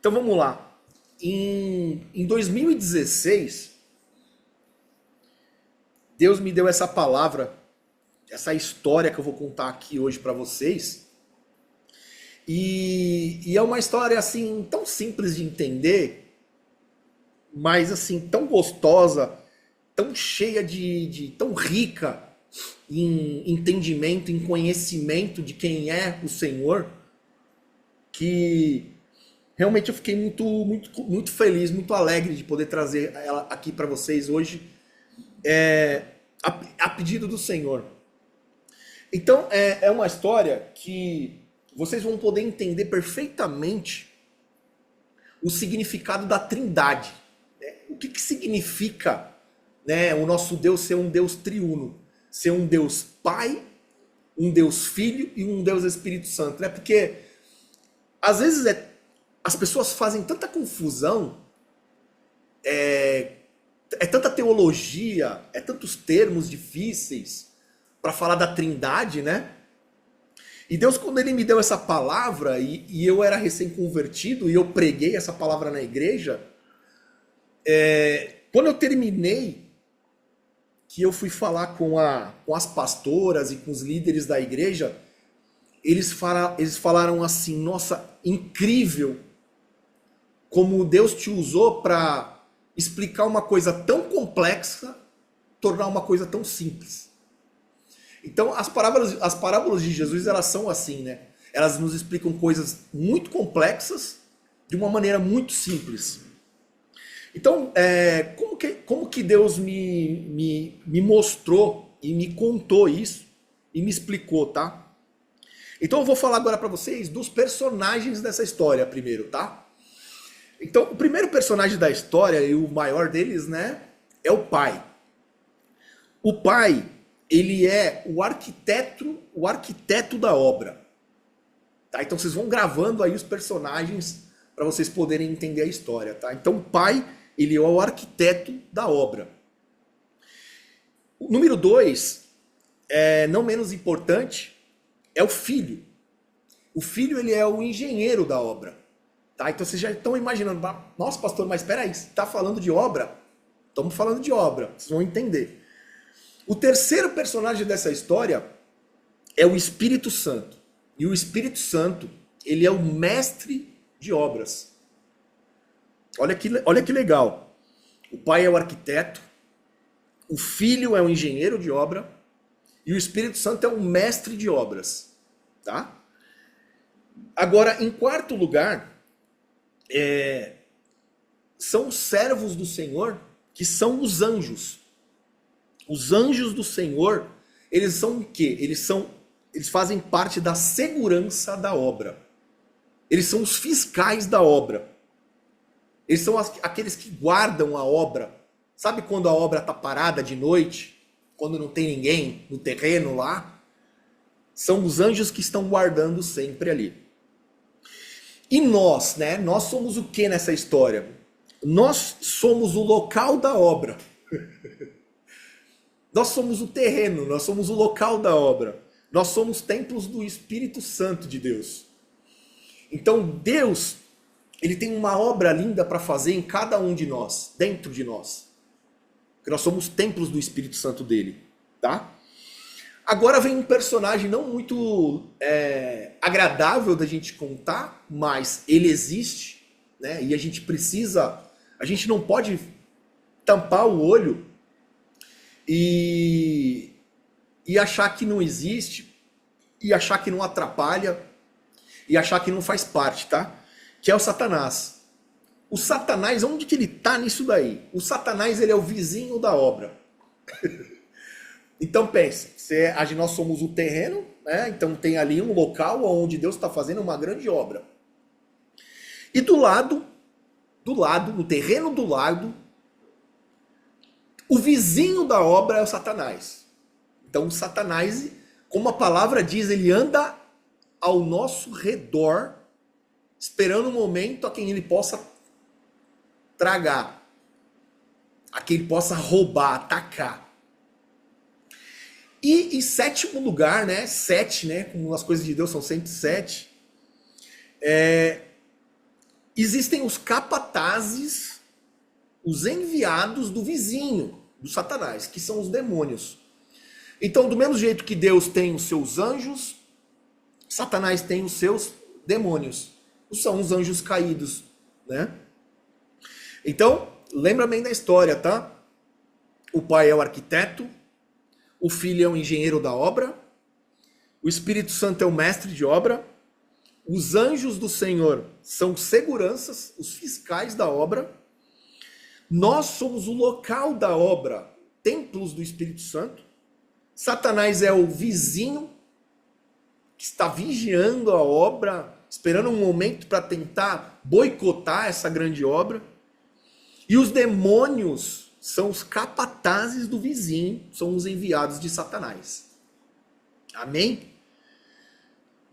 Então vamos lá. Em 2016, Deus me deu essa palavra, essa história que eu vou contar aqui hoje para vocês. E é uma história assim tão simples de entender, mas assim tão gostosa, tão cheia tão rica em entendimento, em conhecimento de quem é o Senhor, que realmente eu fiquei muito feliz, muito alegre de poder trazer ela aqui para vocês hoje, a pedido do Senhor. Então é uma história que vocês vão poder entender perfeitamente o significado da Trindade, né? O que significa, né, o nosso Deus ser um Deus triuno, ser um Deus Pai, um Deus Filho e um Deus Espírito Santo, né? Porque às vezes as pessoas fazem tanta confusão, é tanta teologia, é tantos termos difíceis para falar da Trindade, né? E Deus, quando Ele me deu essa palavra, e eu era recém-convertido, e eu preguei essa palavra na igreja, quando eu terminei, que eu fui falar com as pastoras e com os líderes da igreja, eles falaram assim: nossa, incrível como Deus te usou para explicar uma coisa tão complexa, tornar uma coisa tão simples. Então, as parábolas de Jesus, elas são assim, né? Elas nos explicam coisas muito complexas de uma maneira muito simples. Então, como que Deus me mostrou e me contou isso e me explicou, tá? Então, eu vou falar agora para vocês dos personagens dessa história primeiro, tá? Então, o primeiro personagem da história, e o maior deles, né, é o pai. O pai, ele é o arquiteto da obra. Tá? Então vocês vão gravando aí os personagens para vocês poderem entender a história. Tá? Então o pai, ele é o arquiteto da obra. O número 2, não menos importante, é o filho. O filho, ele é o engenheiro da obra. Tá? Então vocês já estão imaginando: nossa, pastor, mas espera aí, você está falando de obra? Estamos falando de obra, vocês vão entender. O terceiro personagem dessa história é o Espírito Santo. E o Espírito Santo, ele é o mestre de obras. Olha que legal. O pai é o arquiteto, o filho é o engenheiro de obra e o Espírito Santo é o mestre de obras. Tá? Agora, em quarto lugar, são os servos do Senhor, que são os anjos. Os anjos do Senhor, eles são o quê? Eles fazem parte da segurança da obra. Eles são os fiscais da obra. Eles são aqueles que guardam a obra. Sabe quando a obra está parada de noite? Quando não tem ninguém no terreno lá? São os anjos que estão guardando sempre ali. E nós, né? Nós somos o que nessa história? Nós somos o local da obra. Nós somos o terreno, nós somos o local da obra. Nós somos templos do Espírito Santo de Deus. Então Deus, ele tem uma obra linda para fazer em cada um de nós, dentro de nós. Porque nós somos templos do Espírito Santo dele, tá? Agora vem um personagem não muito agradável da gente contar, mas ele existe, né? E a gente não pode tampar o olho e achar que não existe, e achar que não atrapalha, e achar que não faz parte, tá? Que é o Satanás. O Satanás, onde que ele tá nisso daí? O Satanás, ele é o vizinho da obra. Então pense, nós somos o terreno, né? Então tem ali um local onde Deus está fazendo uma grande obra. E do lado, no terreno do lado, o vizinho da obra é o Satanás. Então o Satanás, como a palavra diz, ele anda ao nosso redor, esperando um momento a quem ele possa tragar, a quem ele possa roubar, atacar. E em sétimo lugar, né, 7, né, como as coisas de Deus são sempre 7, existem os capatazes, os enviados do vizinho, do Satanás, que são os demônios. Então, do mesmo jeito que Deus tem os seus anjos, Satanás tem os seus demônios. São os anjos caídos, né? Então, lembra bem da história, tá? O pai é o arquiteto, o filho é o engenheiro da obra, o Espírito Santo é o mestre de obra, os anjos do Senhor são seguranças, os fiscais da obra, nós somos o local da obra, templos do Espírito Santo, Satanás é o vizinho que está vigiando a obra, esperando um momento para tentar boicotar essa grande obra, e os demônios são os capatazes do vizinho, são os enviados de Satanás. Amém?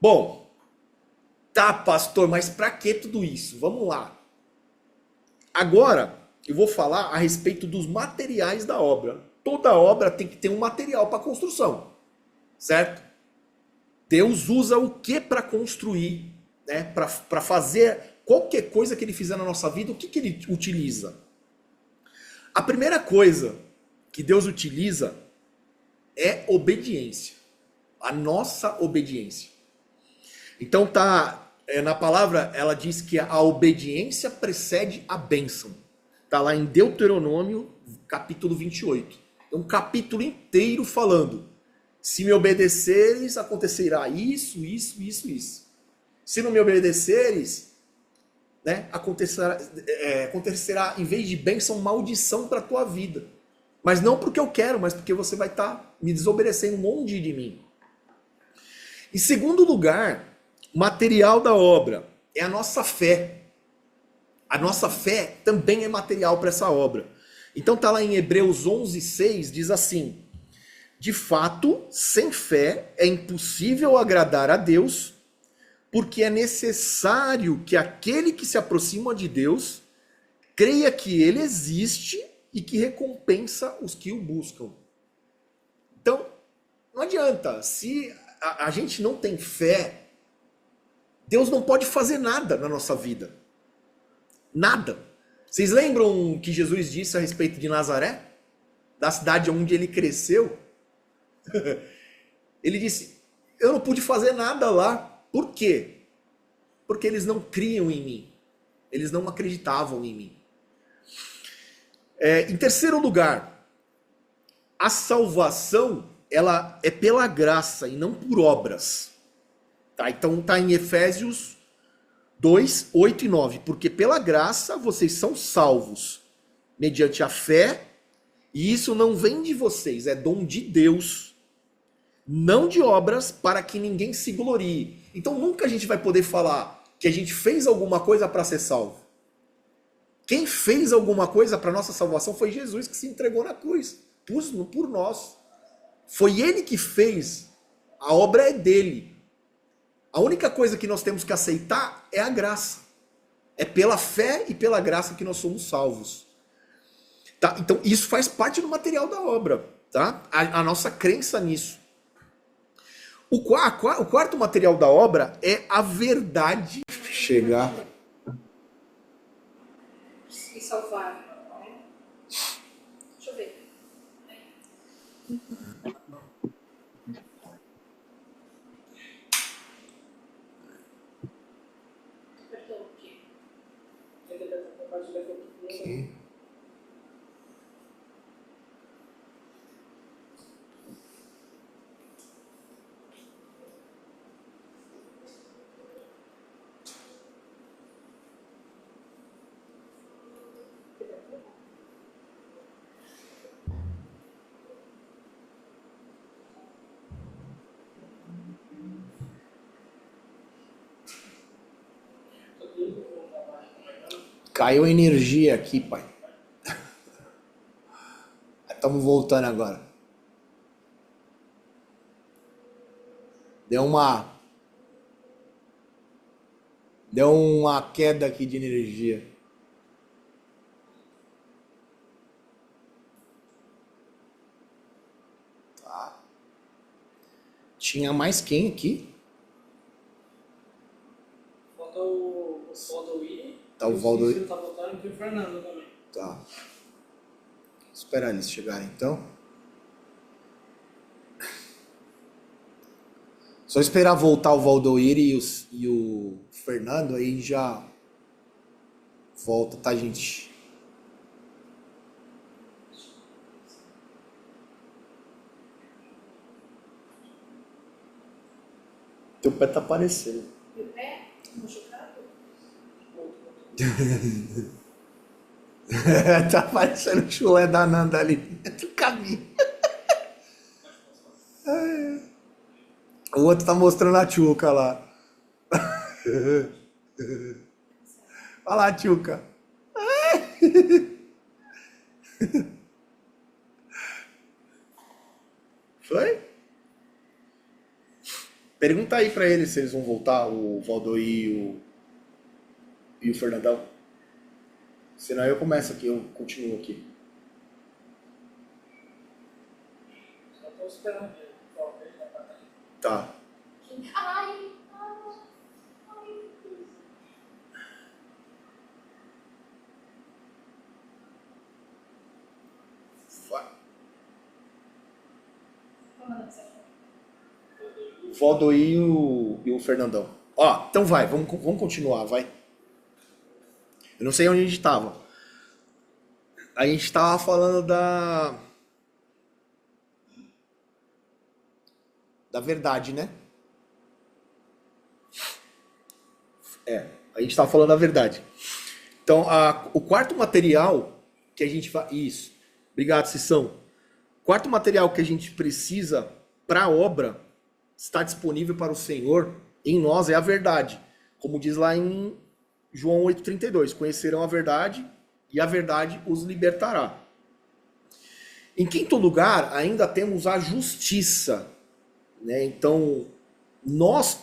Bom, tá, pastor, mas para que tudo isso? Vamos lá. Agora, eu vou falar a respeito dos materiais da obra. Toda obra tem que ter um material para construção, certo? Deus usa o que para construir, né? Para fazer qualquer coisa que ele fizer na nossa vida, o que ele utiliza? A primeira coisa que Deus utiliza é obediência. A nossa obediência. Então tá, na palavra ela diz que a obediência precede a bênção. Tá lá em Deuteronômio, capítulo 28. É um capítulo inteiro falando: se me obedeceres, acontecerá isso, isso, isso, isso. Se não me obedeceres, né, acontecerá, em vez de bênção, maldição para a tua vida. Mas não porque eu quero, mas porque você vai estar me desobedecendo longe de mim. Em segundo lugar, material da obra é a nossa fé. A nossa fé também é material para essa obra. Então tá lá em Hebreus 11:6, diz assim: de fato, sem fé é impossível agradar a Deus, porque é necessário que aquele que se aproxima de Deus creia que ele existe e que recompensa os que o buscam. Então, não adianta. Se a gente não tem fé, Deus não pode fazer nada na nossa vida. Nada. Vocês lembram que Jesus disse a respeito de Nazaré? Da cidade onde ele cresceu? Ele disse: eu não pude fazer nada lá. Por quê? Porque eles não criam em mim. Eles não acreditavam em mim. Em terceiro lugar, a salvação ela é pela graça e não por obras. Tá? Então está em Efésios 2, 8 e 9. Porque pela graça vocês são salvos, mediante a fé, e isso não vem de vocês, é dom de Deus, não de obras, para que ninguém se glorie. Então nunca a gente vai poder falar que a gente fez alguma coisa para ser salvo. Quem fez alguma coisa para nossa salvação foi Jesus, que se entregou na cruz, por nós. Foi ele que fez, a obra é dele. A única coisa que nós temos que aceitar é a graça. É pela fé e pela graça que nós somos salvos. Tá? Então isso faz parte do material da obra. Tá? A nossa crença nisso. O quarto material da obra é a verdade. Chegar. Se salvar. Né? Deixa eu ver. Apertou o quê? Aqui. Caiu a energia aqui, pai. Estamos voltando agora. Deu uma queda aqui de energia. Tá. Tinha mais quem aqui? Falta o Sodo I o Valdoir. Você tá voltando aqui o Fernando também. Tá. Esperar eles chegarem então. Só esperar voltar o Valdoir e o Fernando, aí já volta, tá, gente? Teu pé tá aparecendo. Meu pé? Machucado? Tá parecendo o chulé da Nanda ali dentro do caminho. O outro tá mostrando a tchuca lá. Olha lá a tchuca. Foi? Pergunta aí pra eles se eles vão voltar, o Valdoir e o Fernandão. Senão eu começo aqui, eu continuo aqui. Só tô esperando ele. Tá. Ai, Vai. ai. O Valdoir e o Fernandão. Ó, então vai, vamos continuar, vai. Eu não sei onde a gente tava. A gente tava falando da verdade, né? A gente tava falando da verdade. Então, o quarto material que a gente vai... Isso. Obrigado, Cissão. O quarto material que a gente precisa para a obra está disponível para o Senhor em nós é a verdade. Como diz lá em João 8,32. Conhecerão a verdade e a verdade os libertará. Em quinto lugar, ainda temos a justiça. Né? Então, nós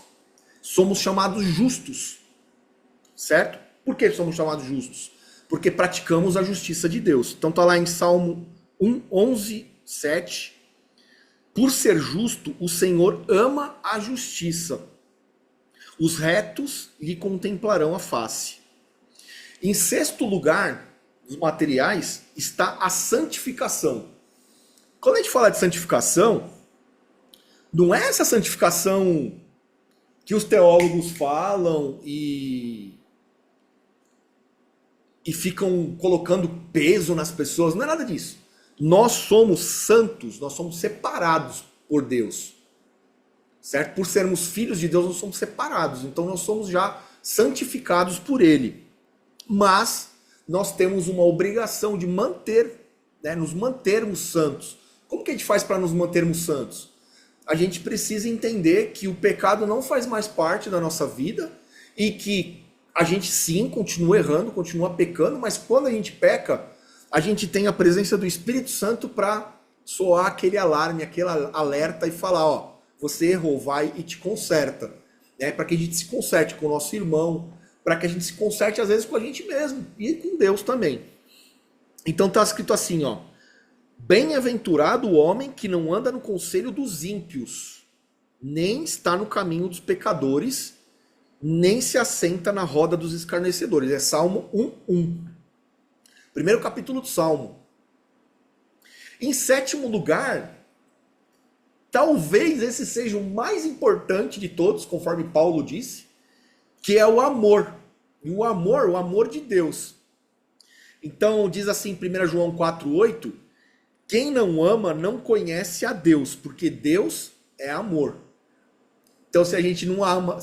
somos chamados justos. Certo? Por que somos chamados justos? Porque praticamos a justiça de Deus. Então está lá em Salmo 11, 7. Por ser justo, o Senhor ama a justiça. Os retos lhe contemplarão a face. Em sexto lugar, dos materiais, está a santificação. Quando a gente fala de santificação, não é essa santificação que os teólogos falam e ficam colocando peso nas pessoas. Não é nada disso. Nós somos santos, nós somos separados por Deus. Certo? Por sermos filhos de Deus, nós somos separados. Então nós somos já santificados por Ele. Mas nós temos uma obrigação de manter, né, nos mantermos santos. Como que a gente faz para nos mantermos santos? A gente precisa entender que o pecado não faz mais parte da nossa vida e que a gente sim continua errando, continua pecando, mas quando a gente peca, a gente tem a presença do Espírito Santo para soar aquele alarme, aquele alerta e falar, ó, você errou, vai e te conserta. Né? Para que a gente se conserte com o nosso irmão, para que a gente se conserte às vezes com a gente mesmo e com Deus também. Então está escrito assim, ó, bem-aventurado o homem que não anda no conselho dos ímpios, nem está no caminho dos pecadores, nem se assenta na roda dos escarnecedores. É Salmo 1:1. Primeiro capítulo do Salmo. Em sétimo lugar, talvez esse seja o mais importante de todos, conforme Paulo disse, que é o amor. E o amor de Deus. Então diz assim em 1 João 4:8, quem não ama não conhece a Deus, porque Deus é amor. Então se a gente não ama,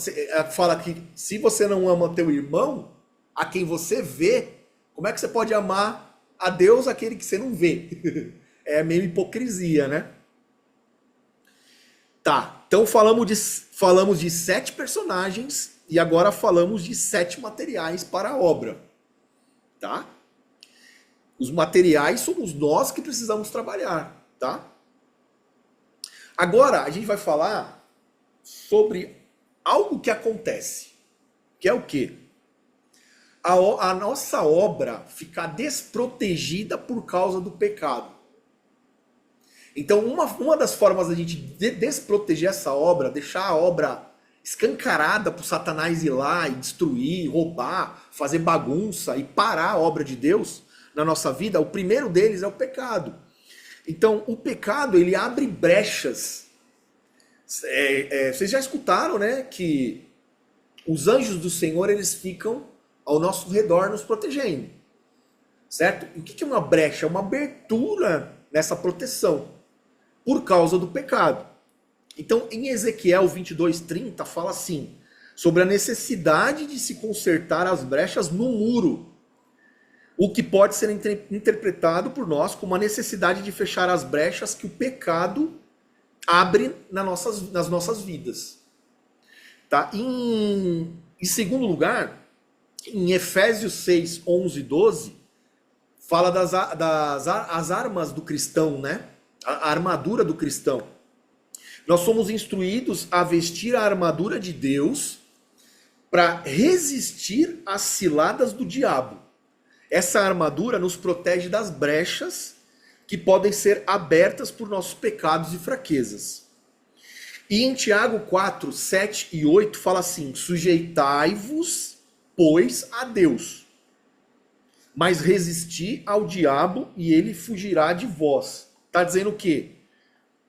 fala que se você não ama teu irmão, a quem você vê, como é que você pode amar a Deus aquele que você não vê? É meio hipocrisia, né? Tá, então falamos de 7 personagens e agora falamos de 7 materiais para a obra. Tá? Os materiais somos nós que precisamos trabalhar, tá? Agora a gente vai falar sobre algo que acontece, que é o quê? A nossa obra ficar desprotegida por causa do pecado. Então uma das formas da gente desproteger essa obra, deixar a obra escancarada para o Satanás ir lá e destruir, roubar, fazer bagunça e parar a obra de Deus na nossa vida, o primeiro deles é o pecado. Então, o pecado, ele abre brechas. Vocês já escutaram, né, que os anjos do Senhor, eles ficam ao nosso redor nos protegendo. Certo? E o que é uma brecha? É uma abertura nessa proteção por causa do pecado. Então, em Ezequiel 22:30, fala assim, sobre a necessidade de se consertar as brechas no muro, o que pode ser interpretado por nós como a necessidade de fechar as brechas que o pecado abre nas nossas vidas. Tá? Em segundo lugar, em Efésios 6:11-12, fala das armas do cristão, né? A armadura do cristão. Nós somos instruídos a vestir a armadura de Deus para resistir às ciladas do diabo. Essa armadura nos protege das brechas que podem ser abertas por nossos pecados e fraquezas. E em Tiago 4:7-8 fala assim: sujeitai-vos, pois, a Deus, mas resisti ao diabo e ele fugirá de vós. Está dizendo o quê?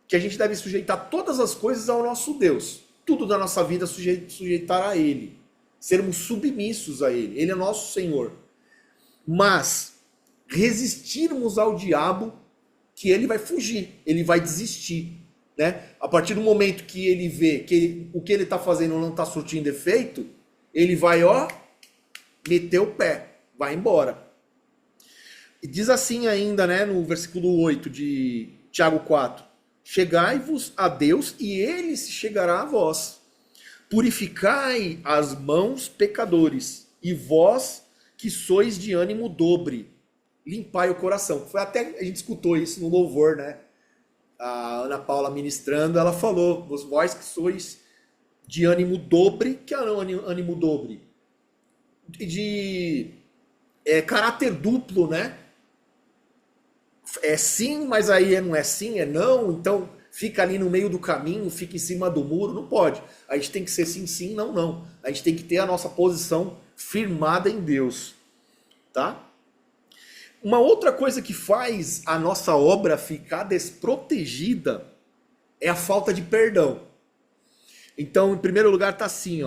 Que a gente deve sujeitar todas as coisas ao nosso Deus. Tudo da nossa vida sujeitar a Ele. Sermos submissos a Ele. Ele é nosso Senhor. Mas resistirmos ao diabo, que ele vai fugir, ele vai desistir. Né? A partir do momento que ele vê que o que ele está fazendo não está surtindo efeito, ele vai, meter o pé, vai embora. E diz assim ainda, né, no versículo 8 de Tiago 4, chegai-vos a Deus e ele se chegará a vós. Purificai as mãos, pecadores, e vós que sois de ânimo dobre, limpai o coração. Foi até, a gente escutou isso no louvor, né? A Ana Paula ministrando, ela falou, vós que sois de ânimo dobre, que é ânimo dobre? De caráter duplo, né? É sim, mas aí não é sim, é não, então fica ali no meio do caminho, fica em cima do muro, não pode. A gente tem que ser sim, sim, não, não. A gente tem que ter a nossa posição firmada em Deus, tá? Uma outra coisa que faz a nossa obra ficar desprotegida é a falta de perdão. Então, em primeiro lugar, tá assim,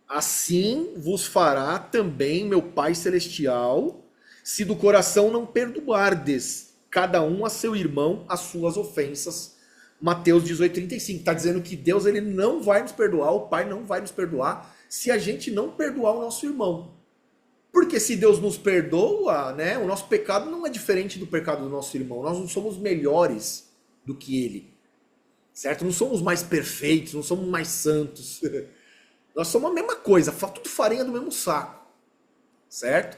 assim vos fará também meu Pai Celestial, se do coração não perdoardes cada um a seu irmão as suas ofensas. Mateus 18:35. Está dizendo que Deus, ele não vai nos perdoar, o Pai não vai nos perdoar se a gente não perdoar o nosso irmão. Porque se Deus nos perdoa, né, o nosso pecado não é diferente do pecado do nosso irmão. Nós não somos melhores do que ele. Certo? Não somos mais perfeitos, não somos mais santos. Nós somos a mesma coisa, tudo farinha do mesmo saco. Certo?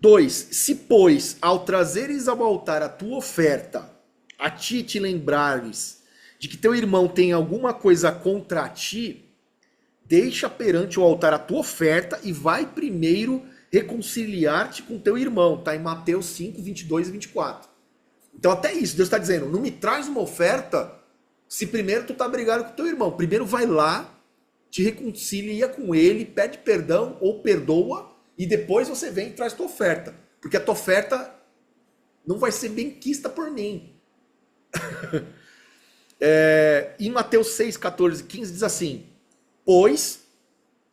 2. Se, pois, ao trazeres ao altar a tua oferta, a ti te lembrares de que teu irmão tem alguma coisa contra ti, deixa perante o altar a tua oferta e vai primeiro reconciliar-te com teu irmão. Está em Mateus 5:22-24. Então até isso, Deus está dizendo, não me traz uma oferta se primeiro tu está brigado com teu irmão. Primeiro vai lá, te reconcilia com ele, pede perdão ou perdoa, e depois você vem e traz tua oferta. Porque a tua oferta não vai ser bem quista por mim. Em Mateus 6:14-15 diz assim: pois,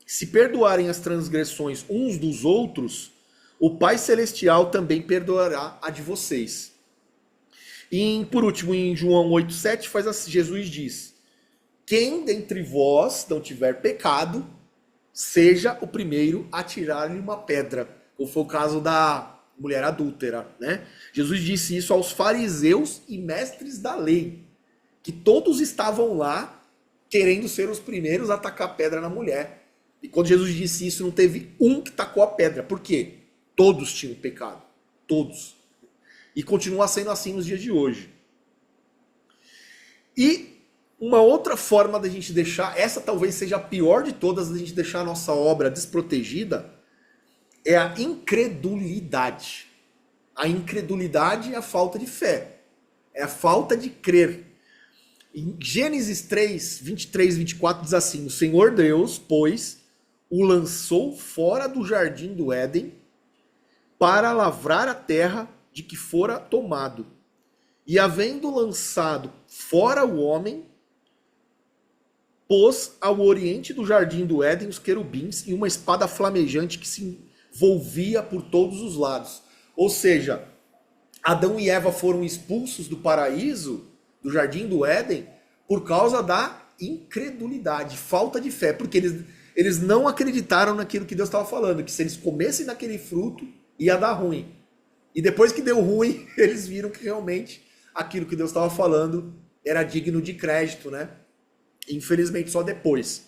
se perdoarem as transgressões uns dos outros, o Pai Celestial também perdoará a de vocês. E, por último, em João 8:7, faz assim, Jesus diz: quem dentre vós não tiver pecado, seja o primeiro a tirar-lhe uma pedra. Como foi o caso da mulher adúltera, né? Jesus disse isso aos fariseus e mestres da lei, que todos estavam lá querendo ser os primeiros a tacar pedra na mulher. E quando Jesus disse isso, não teve um que tacou a pedra. Por quê? Todos tinham pecado. Todos. E continua sendo assim nos dias de hoje. E uma outra forma da gente deixar, essa talvez seja a pior de todas, da gente deixar a nossa obra desprotegida, é a incredulidade. A incredulidade é a falta de fé. É a falta de crer. Em Gênesis 3, 23 e 24 diz assim: o Senhor Deus, pois, o lançou fora do jardim do Éden para lavrar a terra de que fora tomado. E havendo lançado fora o homem, pôs ao oriente do jardim do Éden os querubins e uma espada flamejante que se envolvia por todos os lados. Ou seja, Adão e Eva foram expulsos do paraíso, do jardim do Éden, por causa da incredulidade, falta de fé, porque eles não acreditaram naquilo que Deus estava falando, que se eles comessem daquele fruto, ia dar ruim. E depois que deu ruim, eles viram que realmente aquilo que Deus estava falando era digno de crédito, né? Infelizmente, só depois.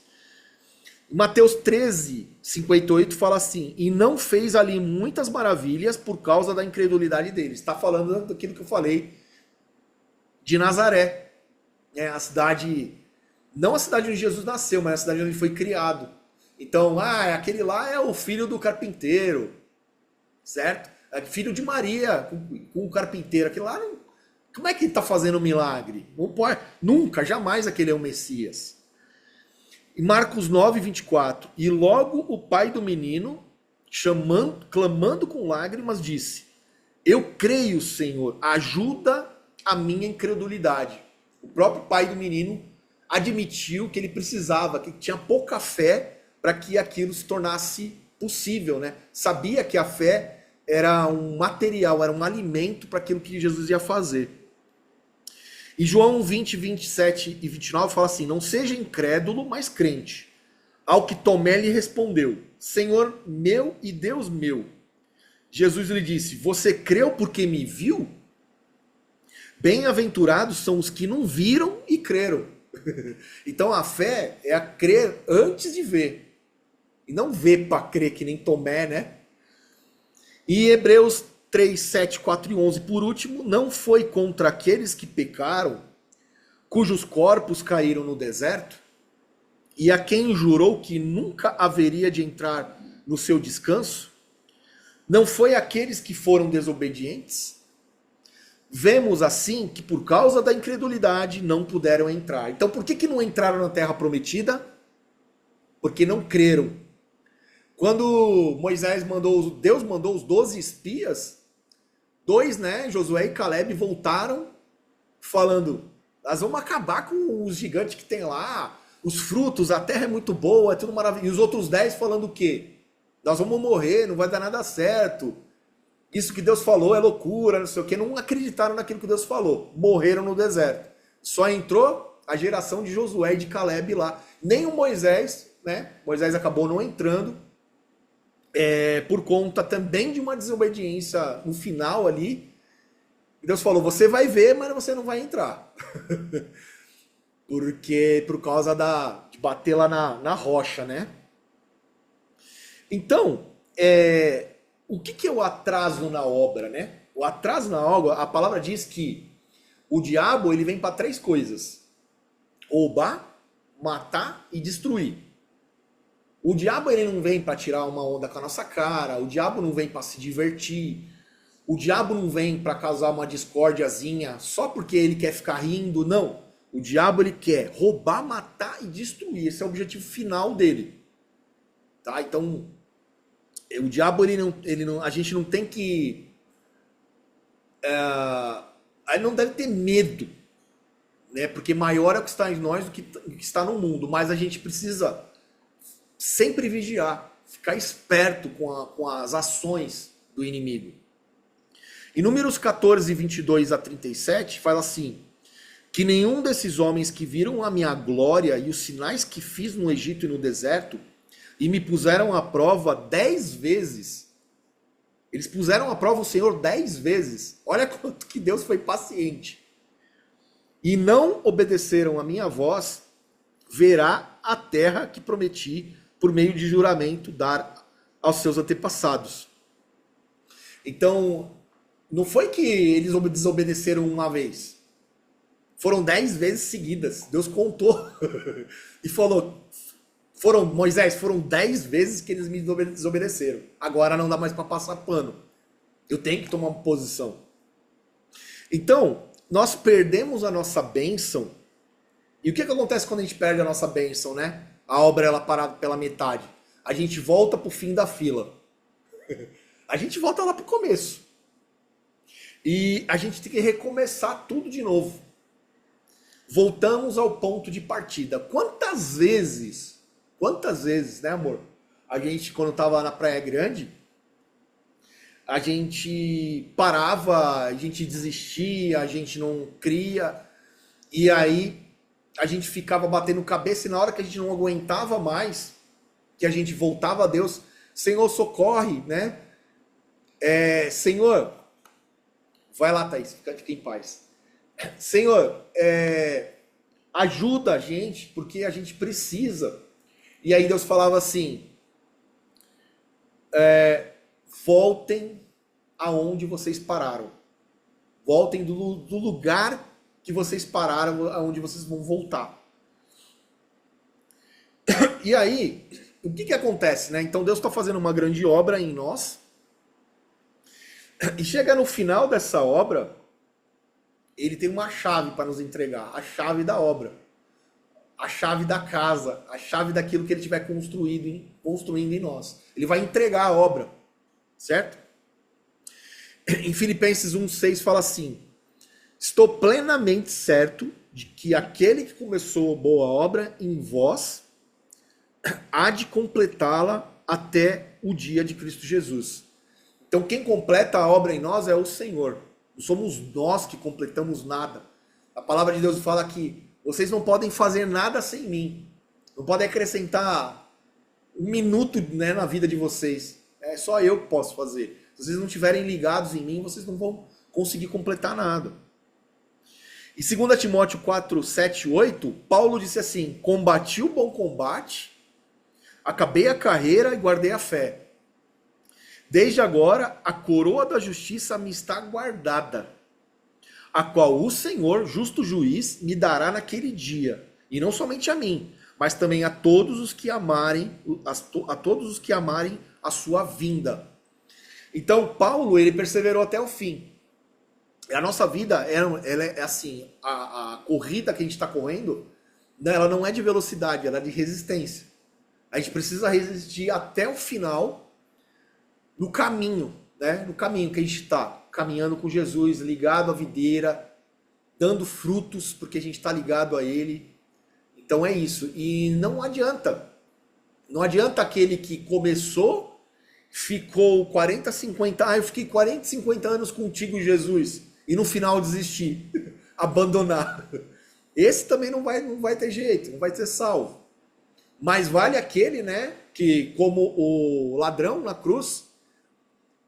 Mateus 13, 58 fala assim: e não fez ali muitas maravilhas por causa da incredulidade deles. Está falando daquilo que eu falei de Nazaré, né? A cidade, não a cidade onde Jesus nasceu, mas a cidade onde ele foi criado. Então, aquele lá é o filho do carpinteiro, certo? É filho de Maria com o carpinteiro. Aquele lá, como é que ele está fazendo um milagre? Não pode, nunca, jamais aquele é o Messias. Em Marcos 9, 24, e logo o pai do menino, clamando com lágrimas, disse: eu creio, Senhor, ajuda a minha incredulidade. O próprio pai do menino admitiu que ele precisava, que tinha pouca fé para que aquilo se tornasse possível, né? Sabia que a fé era um material, era um alimento para aquilo que Jesus ia fazer. E João 20, 27 e 29 fala assim: não seja incrédulo, mas crente. Ao que Tomé lhe respondeu: Senhor meu e Deus meu. Jesus lhe disse: você creu porque me viu? Bem-aventurados são os que não viram e creram. Então a fé é a crer antes de ver. E não ver para crer, que nem Tomé, né? E Hebreus 3, 7, 4 e 11, por último, não foi contra aqueles que pecaram, cujos corpos caíram no deserto, e a quem jurou que nunca haveria de entrar no seu descanso? Não foi aqueles que foram desobedientes? Vemos assim que por causa da incredulidade não puderam entrar. Então por que não entraram na terra prometida? Porque não creram. Quando Deus mandou os 12 espias, 2, né, Josué e Caleb, voltaram falando: nós vamos acabar com os gigantes que tem lá, os frutos, a terra é muito boa, é tudo maravilhoso. E os outros 10 falando o quê? Nós vamos morrer, não vai dar nada certo. Isso que Deus falou é loucura, não sei o quê. Não acreditaram naquilo que Deus falou. Morreram no deserto. Só entrou a geração de Josué e de Caleb lá. Nem o Moisés, né? Moisés acabou não entrando. Por conta também de uma desobediência no final ali. Deus falou: você vai ver, mas você não vai entrar. Porque por causa de bater lá na rocha, né? Então, o que é o atraso na obra, né? O atraso na obra, a palavra diz que o diabo ele vem para 3 coisas: roubar, matar e destruir. O diabo ele não vem para tirar uma onda com a nossa cara, o diabo não vem para se divertir, o diabo não vem para causar uma discórdiazinha só porque ele quer ficar rindo, não. O diabo ele quer roubar, matar e destruir, esse é o objetivo final dele. Tá? Então, o diabo ele não, a gente não tem que, ele não deve ter medo, né? Porque maior é o que está em nós do que está no mundo, mas a gente precisa sempre vigiar, ficar esperto com as ações do inimigo. Em Números 14, 22 a 37, fala assim: que nenhum desses homens que viram a minha glória e os sinais que fiz no Egito e no deserto, e me puseram à prova 10 vezes. Eles puseram à prova o Senhor 10 vezes. Olha quanto que Deus foi paciente. E não obedeceram a minha voz, verá a terra que prometi por meio de juramento dar aos seus antepassados. Então, não foi que eles desobedeceram uma vez. Foram 10 vezes seguidas. Deus contou e falou: Moisés, foram 10 vezes que eles me desobedeceram. Agora não dá mais para passar pano. Eu tenho que tomar uma posição. Então, nós perdemos a nossa bênção E o que acontece quando a gente perde a nossa bênção, né? A obra ela parada pela metade. A gente volta pro fim da fila. A gente volta lá pro começo. E a gente tem que recomeçar tudo de novo. Voltamos ao ponto de partida. Quantas vezes, né, amor? A gente, quando tava na Praia Grande, a gente parava, a gente desistia, a gente não cria, e aí a gente ficava batendo cabeça, e na hora que a gente não aguentava mais, que a gente voltava a Deus, Senhor, socorre, né? Senhor, vai lá, Thaís, fica em paz. Senhor, ajuda a gente, porque a gente precisa. E aí Deus falava assim, voltem aonde vocês pararam. Voltem do lugar que vocês pararam, aonde vocês vão voltar. E aí, o que acontece, né? Então Deus está fazendo uma grande obra em nós. E chega no final dessa obra, ele tem uma chave para nos entregar, a chave da obra, a chave da casa, a chave daquilo que ele tiver construindo em nós. Ele vai entregar a obra, certo? Em Filipenses 1,6 fala assim: estou plenamente certo de que aquele que começou a boa obra em vós há de completá-la até o dia de Cristo Jesus. Então quem completa a obra em nós é o Senhor. Não somos nós que completamos nada. A palavra de Deus fala que vocês não podem fazer nada sem mim. Não podem acrescentar um minuto, né, na vida de vocês. É só eu que posso fazer. Se vocês não estiverem ligados em mim, vocês não vão conseguir completar nada. Em 2 Timóteo 4, 7 e 8, Paulo disse assim: combati o bom combate, acabei a carreira e guardei a fé. Desde agora, a coroa da justiça me está guardada, a qual o Senhor, justo juiz, me dará naquele dia. E não somente a mim, mas também a todos os que amarem, a sua vinda. Então, Paulo, ele perseverou até o fim. A nossa vida, ela é assim, a corrida que a gente está correndo, né, ela não é de velocidade, ela é de resistência. A gente precisa resistir até o final, no caminho, né? No caminho que a gente está, caminhando com Jesus, ligado à videira, dando frutos, porque a gente está ligado a Ele. Então é isso. E não adianta. Não adianta aquele que começou, ficou 40, 50... eu fiquei 40, 50 anos contigo, Jesus, e no final desistir, abandonar. Esse também não vai ter jeito, não vai ser salvo. Mas vale aquele, né, que como o ladrão na cruz,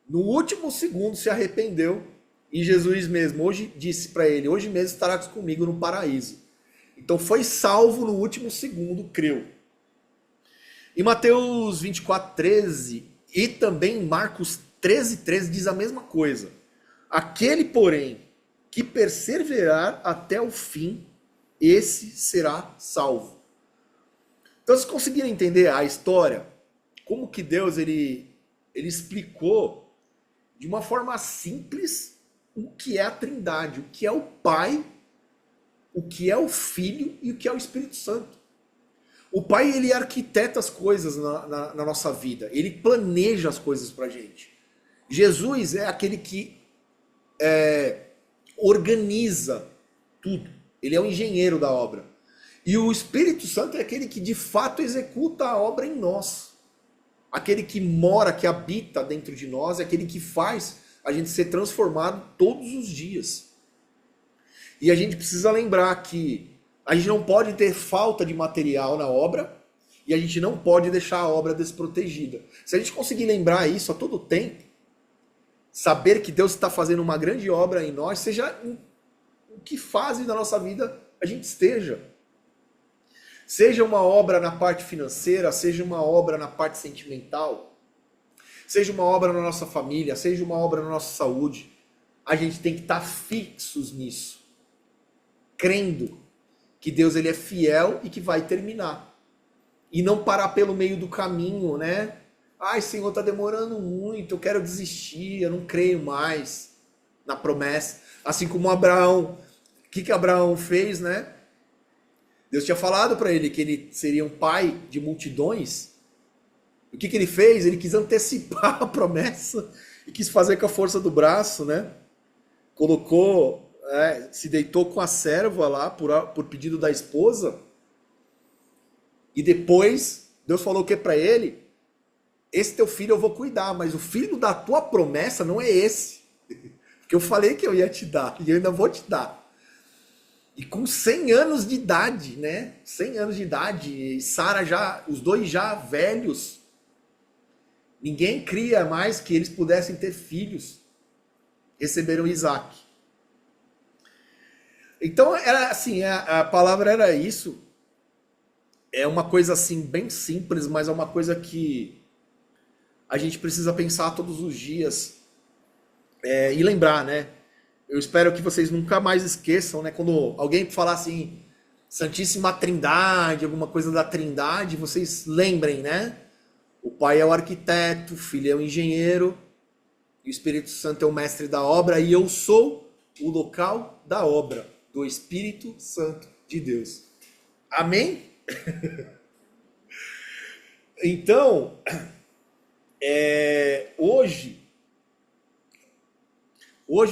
no último segundo se arrependeu, e Jesus mesmo hoje disse para ele: hoje mesmo estarás comigo no paraíso. Então foi salvo no último segundo, creu. Em Mateus 24, 13 e também em Marcos 13, 13 diz a mesma coisa. Aquele, porém, que perseverar até o fim, esse será salvo. Então, vocês conseguiram entender a história? Como que Deus ele explicou de uma forma simples o que é a Trindade, o que é o Pai, o que é o Filho e o que é o Espírito Santo. O Pai, ele arquiteta as coisas na nossa vida, ele planeja as coisas pra gente. Jesus é aquele que organiza tudo, ele é o engenheiro da obra. E o Espírito Santo é aquele que de fato executa a obra em nós. Aquele que mora, que habita dentro de nós, é aquele que faz a gente ser transformado todos os dias. E a gente precisa lembrar que a gente não pode ter falta de material na obra e a gente não pode deixar a obra desprotegida. Se a gente conseguir lembrar isso a todo tempo, saber que Deus está fazendo uma grande obra em nós, seja em que fase da nossa vida a gente esteja. Seja uma obra na parte financeira, seja uma obra na parte sentimental, seja uma obra na nossa família, seja uma obra na nossa saúde, a gente tem que estar fixos nisso, crendo que Deus ele é fiel e que vai terminar. E não parar pelo meio do caminho, né? Ai, Senhor, está demorando muito, eu quero desistir, eu não creio mais na promessa. Assim como Abraão, o que Abraão fez, né? Deus tinha falado para ele que ele seria um pai de multidões. O que ele fez? Ele quis antecipar a promessa e quis fazer com a força do braço, né? Colocou, se deitou com a serva lá por pedido da esposa. E depois Deus falou o que para ele? Esse teu filho eu vou cuidar, mas o filho da tua promessa não é esse. Porque eu falei que eu ia te dar e eu ainda vou te dar. E com 100 anos de idade, né? 100 anos de idade, e Sara já, os dois já velhos. Ninguém cria mais que eles pudessem ter filhos. Receberam Isaac. Então, era assim, a palavra era isso. É uma coisa assim, bem simples, mas é uma coisa que a gente precisa pensar todos os dias. E lembrar, né? Eu espero que vocês nunca mais esqueçam, né? Quando alguém falar assim, Santíssima Trindade, alguma coisa da Trindade, vocês lembrem, né? O Pai é o arquiteto, o Filho é o engenheiro, e o Espírito Santo é o mestre da obra, e eu sou o local da obra do Espírito Santo de Deus. Amém? Então, hoje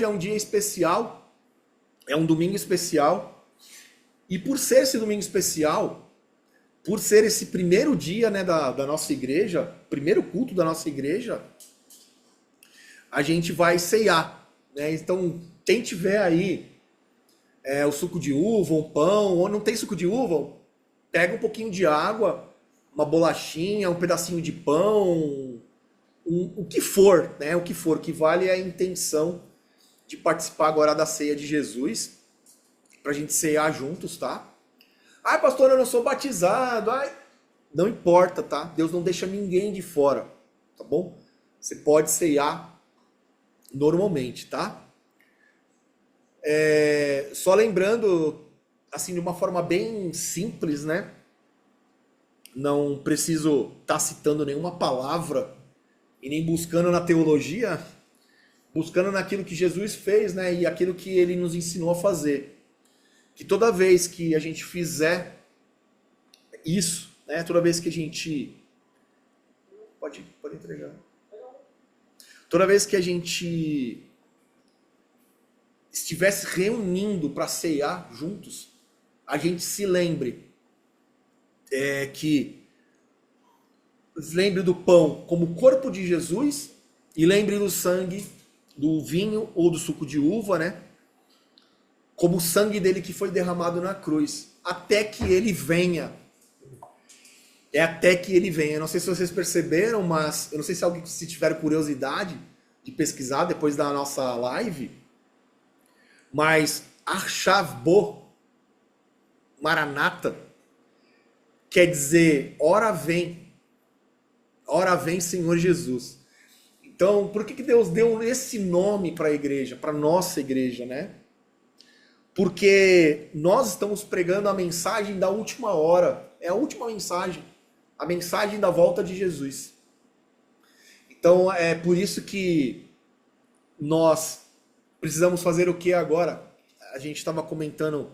é um dia especial, é um domingo especial, e por ser esse domingo especial, por ser esse primeiro dia, né, da nossa igreja, primeiro culto da nossa igreja, a gente vai ceiar, né? Então, quem tiver aí o suco de uva, um pão, ou não tem suco de uva, pega um pouquinho de água, uma bolachinha, um pedacinho de pão, o que for, né? O que for, o que vale é a intenção de participar agora da ceia de Jesus, pra gente ceiar juntos, tá? Ai, pastor, eu não sou batizado. Ai, não importa, tá? Deus não deixa ninguém de fora, tá bom? Você pode ceiar normalmente, tá? Só lembrando, assim, de uma forma bem simples, né? Não preciso estar citando nenhuma palavra e nem buscando na teologia, buscando naquilo que Jesus fez, né? E aquilo que ele nos ensinou a fazer. Que toda vez que a gente fizer isso, né? Toda vez que a gente... Pode entregar. Toda vez que a gente estivesse reunindo para ceiar juntos, a gente se lembre lembre do pão como corpo de Jesus e lembre do sangue, do vinho ou do suco de uva, né? Como o sangue dele que foi derramado na cruz, até que ele venha. É até que ele venha. Eu não sei se vocês perceberam, mas eu não sei se alguém, se tiver curiosidade de pesquisar depois da nossa live, mas Arshavbo, Maranata, quer dizer, ora vem Senhor Jesus. Então, por que Deus deu esse nome para a igreja, para a nossa igreja, né? Porque nós estamos pregando a mensagem da última hora, é a última mensagem, a mensagem da volta de Jesus. Então, é por isso que nós precisamos fazer o que agora? A gente estava comentando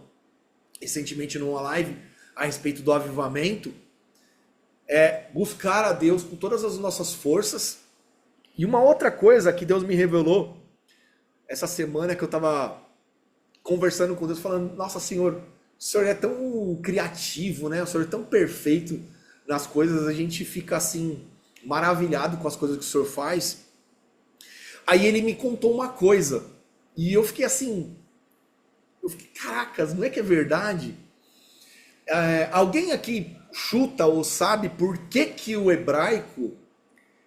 recentemente numa live a respeito do avivamento, buscar a Deus com todas as nossas forças. E uma outra coisa que Deus me revelou essa semana, que eu estava conversando com Deus, falando, nossa Senhor, o Senhor é tão criativo, né? O Senhor é tão perfeito nas coisas, a gente fica assim, maravilhado com as coisas que o Senhor faz. Aí ele me contou uma coisa, e eu fiquei assim, caracas, não é que é verdade? Alguém aqui chuta ou sabe por que o hebraico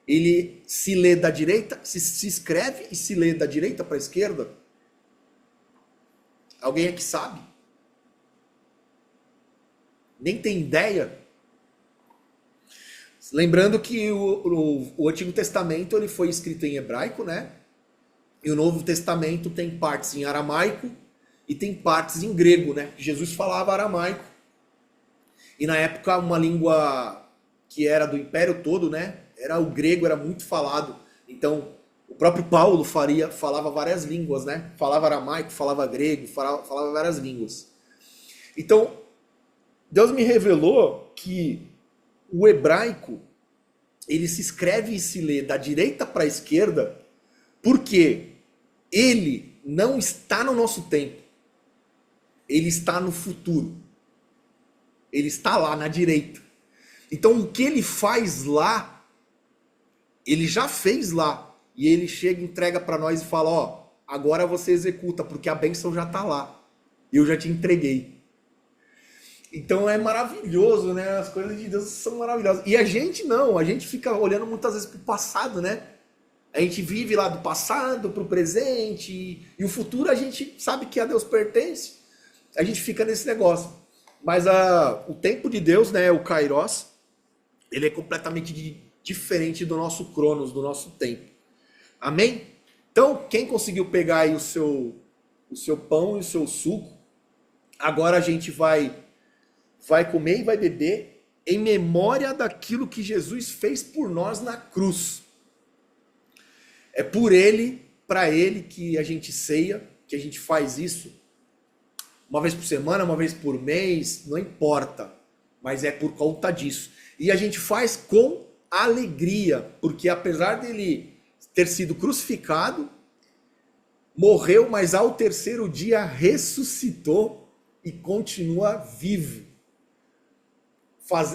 ele se lê da direita, se escreve e se lê da direita para a esquerda? Alguém aqui sabe? Nem tem ideia? Lembrando que o Antigo Testamento ele foi escrito em hebraico, né? E o Novo Testamento tem partes em aramaico e tem partes em grego, né? Jesus falava aramaico. E na época uma língua que era do Império todo, né? O grego era muito falado. Então, o próprio Paulo falava várias línguas, né? Falava aramaico, falava grego, falava várias línguas. Então, Deus me revelou que o hebraico, ele se escreve e se lê da direita para a esquerda, porque ele não está no nosso tempo. Ele está no futuro. Ele está lá na direita. Então o que ele faz lá, ele já fez lá. E ele chega, entrega para nós e fala, ó, agora você executa, porque a bênção já está lá. Eu já te entreguei. Então é maravilhoso, né? As coisas de Deus são maravilhosas. E a gente não, a gente fica olhando muitas vezes para o passado, né? A gente vive lá do passado para o presente. E o futuro a gente sabe que a Deus pertence. A gente fica nesse negócio. Mas o tempo de Deus, né? O Kairos, ele é completamente diferente do nosso Cronos, do nosso tempo. Amém? Então, quem conseguiu pegar aí o seu pão e o seu suco, agora a gente vai comer e vai beber em memória daquilo que Jesus fez por nós na cruz. É por ele, para ele que a gente ceia, que a gente faz isso. Uma vez por semana, uma vez por mês, não importa. Mas é por conta disso. E a gente faz com alegria, porque apesar dele ter sido crucificado, morreu, mas ao terceiro dia ressuscitou e continua vivo.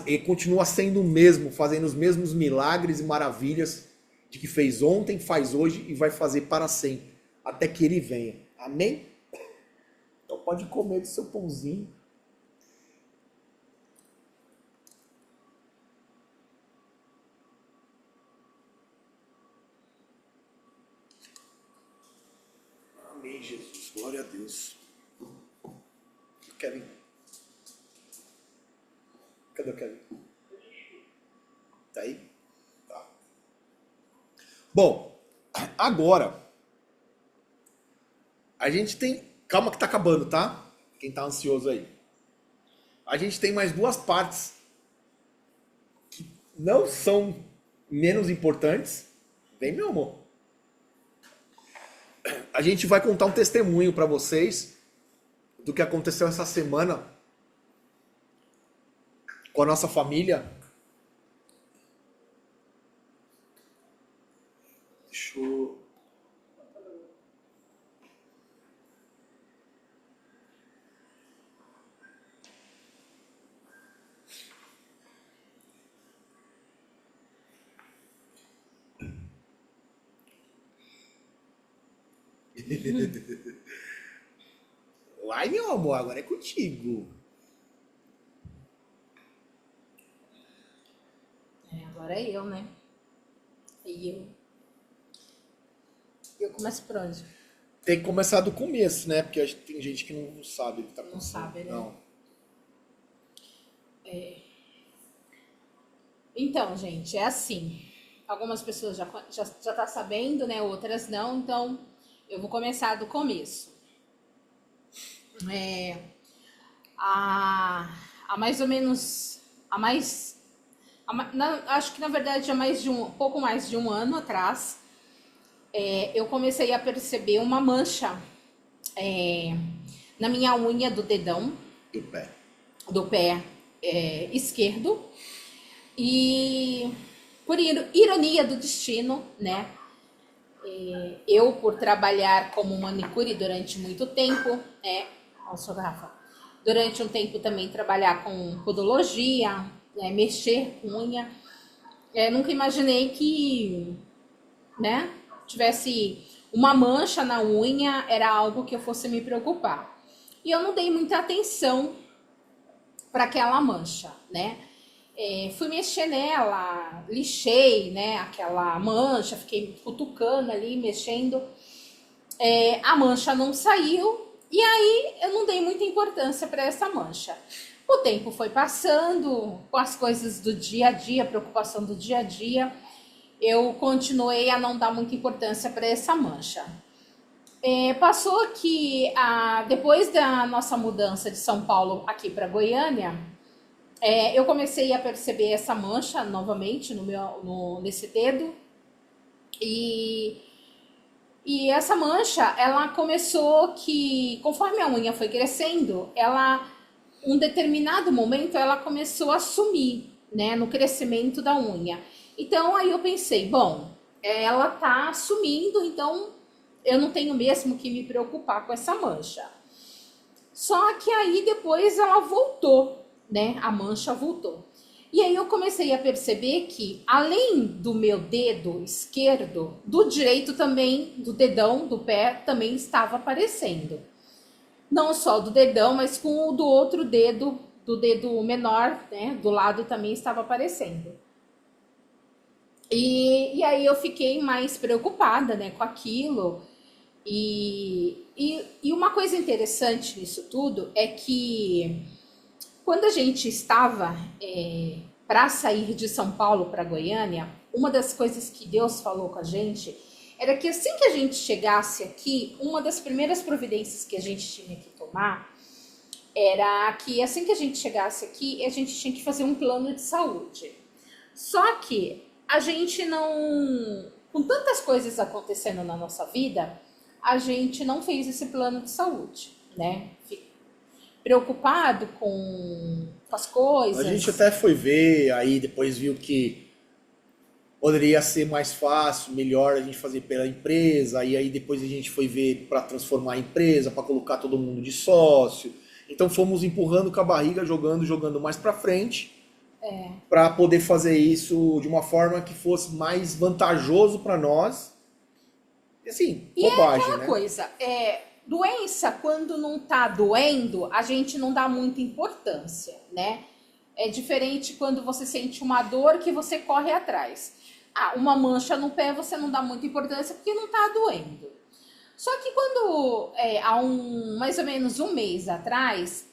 E continua sendo o mesmo, fazendo os mesmos milagres e maravilhas de que fez ontem, faz hoje e vai fazer para sempre, até que ele venha. Amém? Então pode comer do seu pãozinho. Amém, Jesus. Glória a Deus. Kevin. Cadê o Kevin? Tá aí? Tá. Bom, agora a gente tem... Calma que tá acabando, tá? Quem tá ansioso aí. A gente tem mais duas partes que não são menos importantes. Vem, meu amor. A gente vai contar um testemunho para vocês do que aconteceu essa semana com a nossa família. Deixa eu... Vai, meu amor, agora é contigo. Agora é eu, né? E eu começo por onde? Tem que começar do começo, né? Porque tem gente que não sabe o que tá acontecendo. Não sabe, né? Não. Então, gente, é assim. Algumas pessoas já tá sabendo, né? Outras não. Então, eu vou começar do começo. Há mais ou menos... acho que, na verdade, há pouco mais de um ano atrás, eu comecei a perceber uma mancha na minha unha do dedão. Do pé esquerdo. E por ironia do destino, né? Eu, por trabalhar como manicure durante muito tempo, nossa, Rafa, durante um tempo também trabalhar com podologia, mexer com unha, nunca imaginei que, né, tivesse uma mancha na unha, era algo que eu fosse me preocupar. E eu não dei muita atenção para aquela mancha, né? Fui mexer nela, lixei, né, aquela mancha, fiquei cutucando ali, mexendo. A mancha não saiu e aí eu não dei muita importância para essa mancha. O tempo foi passando, com as coisas do dia a dia, preocupação do dia a dia, eu continuei a não dar muita importância para essa mancha. Passou que depois da nossa mudança de São Paulo aqui para Goiânia, eu comecei a perceber essa mancha novamente nesse dedo. E essa mancha, ela começou que, conforme a unha foi crescendo, ela um determinado momento ela começou a sumir, né, no crescimento da unha. Então aí eu pensei, bom, ela tá sumindo, então eu não tenho mesmo que me preocupar com essa mancha. Só que aí depois ela voltou, né, a mancha voltou. E aí eu comecei a perceber que, além do meu dedo esquerdo, do direito também, do dedão do pé, também estava aparecendo. Não só do dedão, mas com o do outro dedo, do dedo menor, né, do lado também estava aparecendo. E aí eu fiquei mais preocupada, né, com aquilo. E uma coisa interessante nisso tudo é que quando a gente estava para sair de São Paulo para Goiânia, uma das coisas que Deus falou com a gente era que assim que a gente chegasse aqui, uma das primeiras providências que a gente tinha que tomar era que assim que a gente chegasse aqui, a gente tinha que fazer um plano de saúde. Só que a gente não, com tantas coisas acontecendo na nossa vida, a gente não fez esse plano de saúde, né? Preocupado com as coisas. A gente até foi ver, aí depois viu que poderia ser mais fácil, melhor a gente fazer pela empresa, e aí depois a gente foi ver para transformar a empresa, para colocar todo mundo de sócio. Então fomos empurrando com a barriga, jogando mais para frente, para poder fazer isso de uma forma que fosse mais vantajoso para nós. E assim, E bobagem, é aquela né? coisa, doença, quando não tá doendo, a gente não dá muita importância, né? É diferente quando você sente uma dor que você corre atrás. Ah, uma mancha no pé você não dá muita importância porque não tá doendo. Só que quando, há mais ou menos um mês atrás,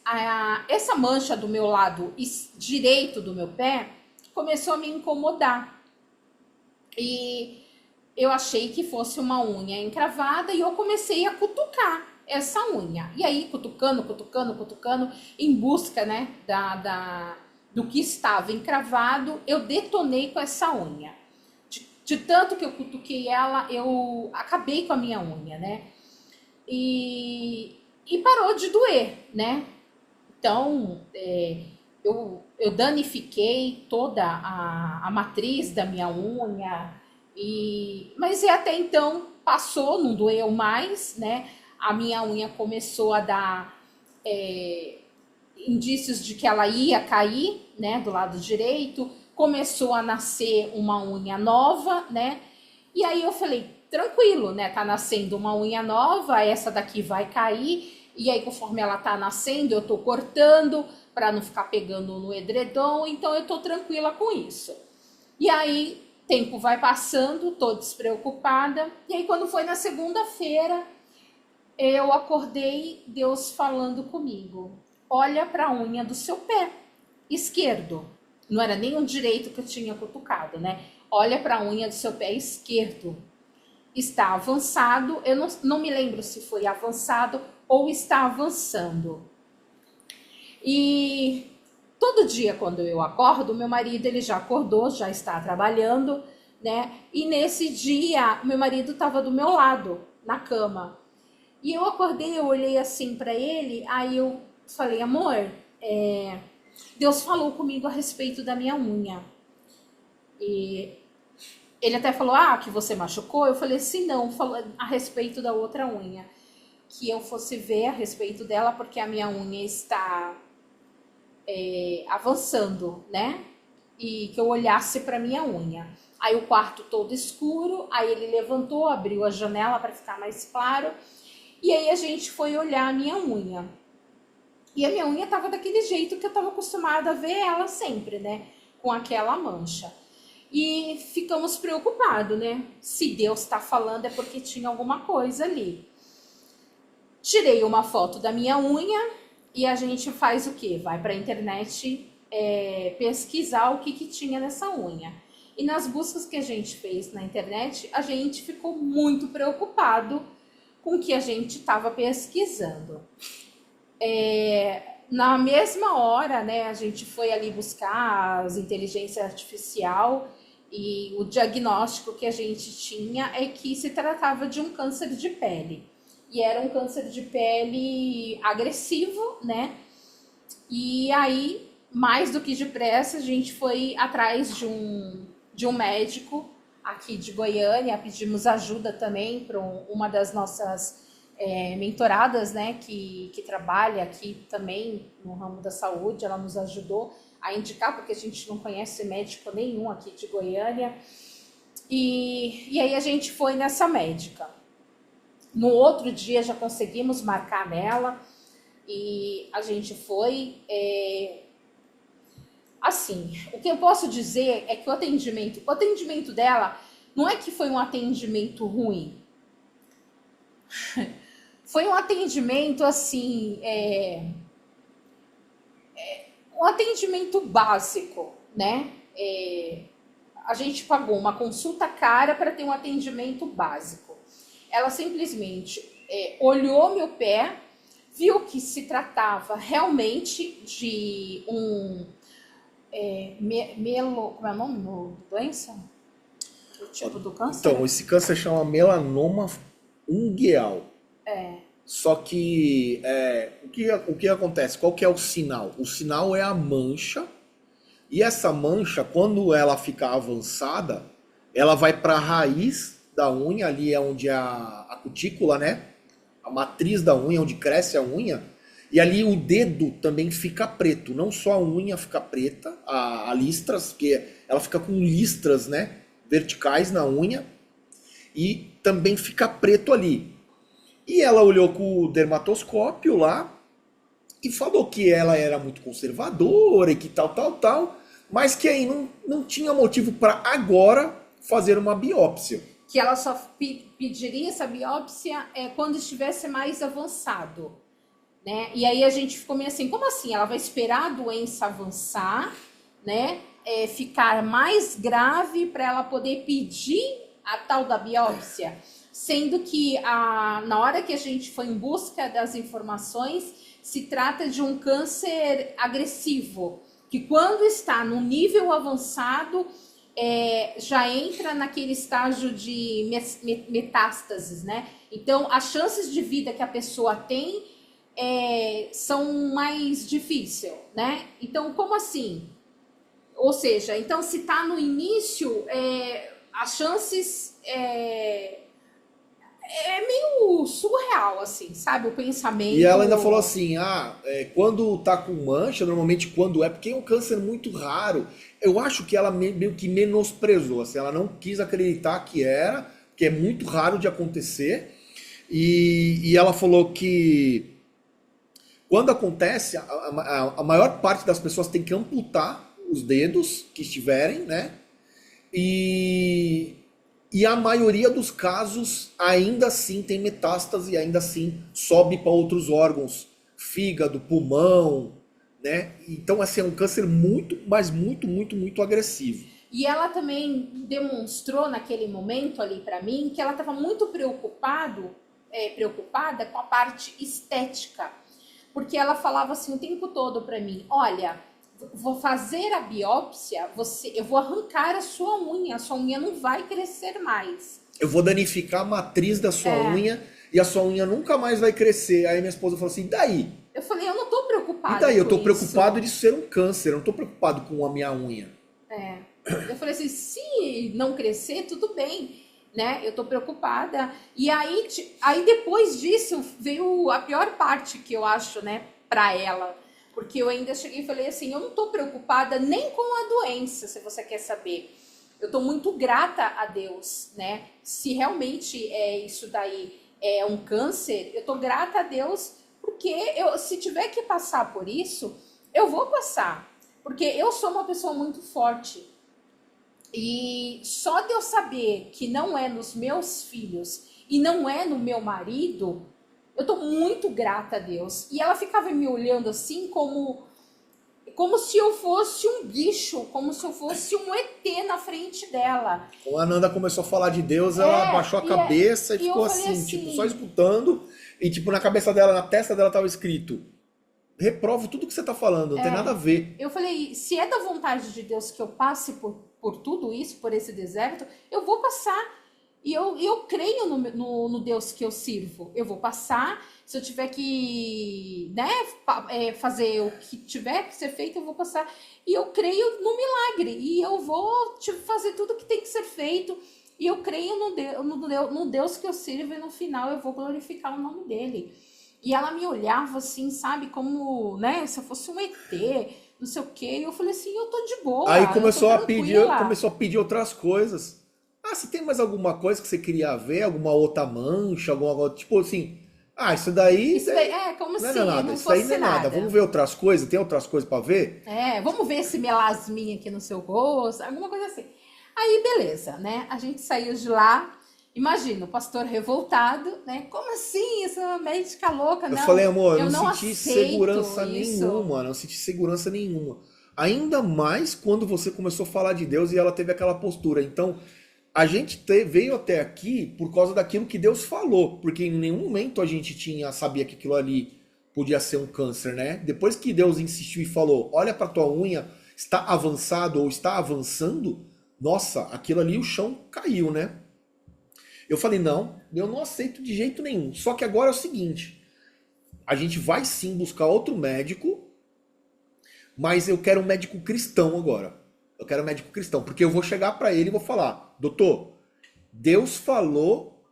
essa mancha do meu lado direito do meu pé começou a me incomodar. E eu achei que fosse uma unha encravada e eu comecei a cutucar essa unha. E aí, cutucando, em busca, né, do que estava encravado, eu detonei com essa unha. De tanto que eu cutuquei ela, eu acabei com a minha unha, né? E parou de doer, né? Então, eu danifiquei toda a matriz da minha unha, mas até então passou, não doeu mais, né? A minha unha começou a dar indícios de que ela ia cair, né? Do lado direito, começou a nascer uma unha nova, né? E aí eu falei, tranquilo, né? Tá nascendo uma unha nova, essa daqui vai cair. E aí, conforme ela tá nascendo, eu tô cortando para não ficar pegando no edredom, então eu tô tranquila com isso. E aí, tempo vai passando, tô despreocupada. E aí, quando foi na segunda-feira, eu acordei, Deus falando comigo. Olha para a unha do seu pé esquerdo. Não era nem o direito que eu tinha cutucado, né? Olha para a unha do seu pé esquerdo. Está avançado, eu não me lembro se foi avançado ou está avançando. E todo dia quando eu acordo, meu marido ele já acordou, já está trabalhando, né? E nesse dia, meu marido estava do meu lado, na cama. E eu acordei, eu olhei assim para ele, aí eu falei, amor, Deus falou comigo a respeito da minha unha. E ele até falou, que você machucou? Eu falei, sim, não, falou a respeito da outra unha. Que eu fosse ver a respeito dela, porque a minha unha está avançando, né? E que eu olhasse para minha unha. Aí o quarto todo escuro, aí ele levantou, abriu a janela para ficar mais claro. E aí a gente foi olhar a minha unha. E a minha unha tava daquele jeito que eu tava acostumada a ver ela sempre, né? Com aquela mancha. E ficamos preocupados, né? Se Deus tá falando é porque tinha alguma coisa ali. Tirei uma foto da minha unha e a gente faz o quê? Vai pra internet pesquisar o que tinha nessa unha. E nas buscas que a gente fez na internet, a gente ficou muito preocupado com o que a gente estava pesquisando. Na mesma hora, né, a gente foi ali buscar as inteligência artificial e o diagnóstico que a gente tinha é que se tratava de um câncer de pele. E era um câncer de pele agressivo, né? E aí, mais do que depressa, a gente foi atrás de um médico aqui de Goiânia, pedimos ajuda também para uma das nossas mentoradas, né, que trabalha aqui também no ramo da saúde. Ela nos ajudou a indicar, porque a gente não conhece médico nenhum aqui de Goiânia. E aí a gente foi nessa médica. No outro dia já conseguimos marcar nela e a gente foi. Assim, o que eu posso dizer é que o atendimento dela não é que foi um atendimento ruim. Foi um atendimento assim, um atendimento básico, né? A gente pagou uma consulta cara para ter um atendimento básico. Ela simplesmente olhou meu pé, viu que se tratava realmente de um como é o nome? Doença? O tipo do câncer? Então, esse câncer chama melanoma ungueal. Só que o que acontece? Qual que é o sinal? O sinal é a mancha. E essa mancha, quando ela fica avançada, ela vai para a raiz da unha, ali é onde é a cutícula, né? A matriz da unha, onde cresce a unha. E ali o dedo também fica preto. Não só a unha fica preta, a listras, porque ela fica com listras, né? Verticais na unha. E também fica preto ali. E ela olhou com o dermatoscópio lá e falou que ela era muito conservadora e que tal, mas que aí não tinha motivo para agora fazer uma biópsia. Que ela só pediria essa biópsia quando estivesse mais avançado, né? E aí a gente ficou meio assim, como assim? Ela vai esperar a doença avançar, né? Ficar mais grave para ela poder pedir a tal da biópsia? Sendo que na hora que a gente foi em busca das informações, se trata de um câncer agressivo, que quando está no nível avançado, já entra naquele estágio de metástases, né? Então, as chances de vida que a pessoa tem são mais difíceis, né? Então, como assim? Ou seja, então se está no início, as chances... É meio surreal, assim, sabe? O pensamento. E ela ainda falou assim: quando tá com mancha, normalmente quando porque é um câncer muito raro. Eu acho que ela meio que menosprezou, assim, ela não quis acreditar que era, que é muito raro de acontecer. E ela falou que quando acontece, a maior parte das pessoas tem que amputar os dedos que estiverem, né? E a maioria dos casos ainda assim tem metástase e ainda assim sobe para outros órgãos, fígado, pulmão, né? Então, assim, é um câncer muito, mas muito agressivo. E ela também demonstrou naquele momento ali para mim que ela estava muito preocupada com a parte estética, porque ela falava assim o tempo todo para mim: olha, vou fazer a biópsia, eu vou arrancar a sua unha não vai crescer mais. Eu vou danificar a matriz da sua unha e a sua unha nunca mais vai crescer. Aí minha esposa falou assim: e daí? Eu falei: eu não tô preocupada. E daí? Eu tô preocupado de ser um câncer, eu não tô preocupado com a minha unha. Eu falei assim: se não crescer, tudo bem, né? Eu tô preocupada. E aí depois disso veio a pior parte que eu acho, né, pra ela. Porque eu ainda cheguei e falei assim: eu não tô preocupada nem com a doença, se você quer saber. Eu tô muito grata a Deus, né? Se realmente isso daí é um câncer, eu tô grata a Deus, porque se tiver que passar por isso, eu vou passar. Porque eu sou uma pessoa muito forte. E só de eu saber que não é nos meus filhos e não é no meu marido, eu tô muito grata a Deus. E ela ficava me olhando assim como se eu fosse um bicho, como se eu fosse um ET na frente dela. Quando a Nanda começou a falar de Deus, ela abaixou a cabeça e ficou assim, tipo, só escutando. E tipo, na cabeça dela, na testa dela tava escrito: reprovo tudo que você tá falando, não tem nada a ver. Eu falei: se é da vontade de Deus que eu passe por tudo isso, por esse deserto, eu vou passar. E eu creio no Deus que eu sirvo. Eu vou passar, se eu tiver que, né, fazer o que tiver que ser feito, eu vou passar. E eu creio no milagre. E eu vou fazer tudo que tem que ser feito. E eu creio no Deus que eu sirvo. E no final eu vou glorificar o nome dele. E ela me olhava assim, sabe, como, né, se eu fosse um ET, não sei o quê. E eu falei assim, eu tô de boa. Aí começou a pedir outras coisas. Ah, se tem mais alguma coisa que você queria ver, alguma outra mancha, alguma tipo assim. Ah, isso daí. Isso daí como não se é nada. não Isso daí fosse não é nada. nada. Vamos ver outras coisas? Tem outras coisas pra ver? Vamos ver esse melasminha aqui no seu rosto, alguma coisa assim. Aí, beleza, né? A gente saiu de lá. Imagina, o pastor revoltado, né? Como assim? Essa médica louca? Eu falei, amor, eu não senti aceito segurança isso. nenhuma, não senti segurança nenhuma. Ainda mais quando você começou a falar de Deus e ela teve aquela postura. Então, a gente veio até aqui por causa daquilo que Deus falou, porque em nenhum momento a gente sabia que aquilo ali podia ser um câncer, né? Depois que Deus insistiu e falou, olha pra tua unha, está avançado ou está avançando, nossa, aquilo ali o chão caiu, né? Eu falei, não, eu não aceito de jeito nenhum. Só que agora é o seguinte, a gente vai sim buscar outro médico, mas eu quero um médico cristão agora. Eu quero um médico cristão, porque eu vou chegar pra ele e vou falar, doutor, Deus falou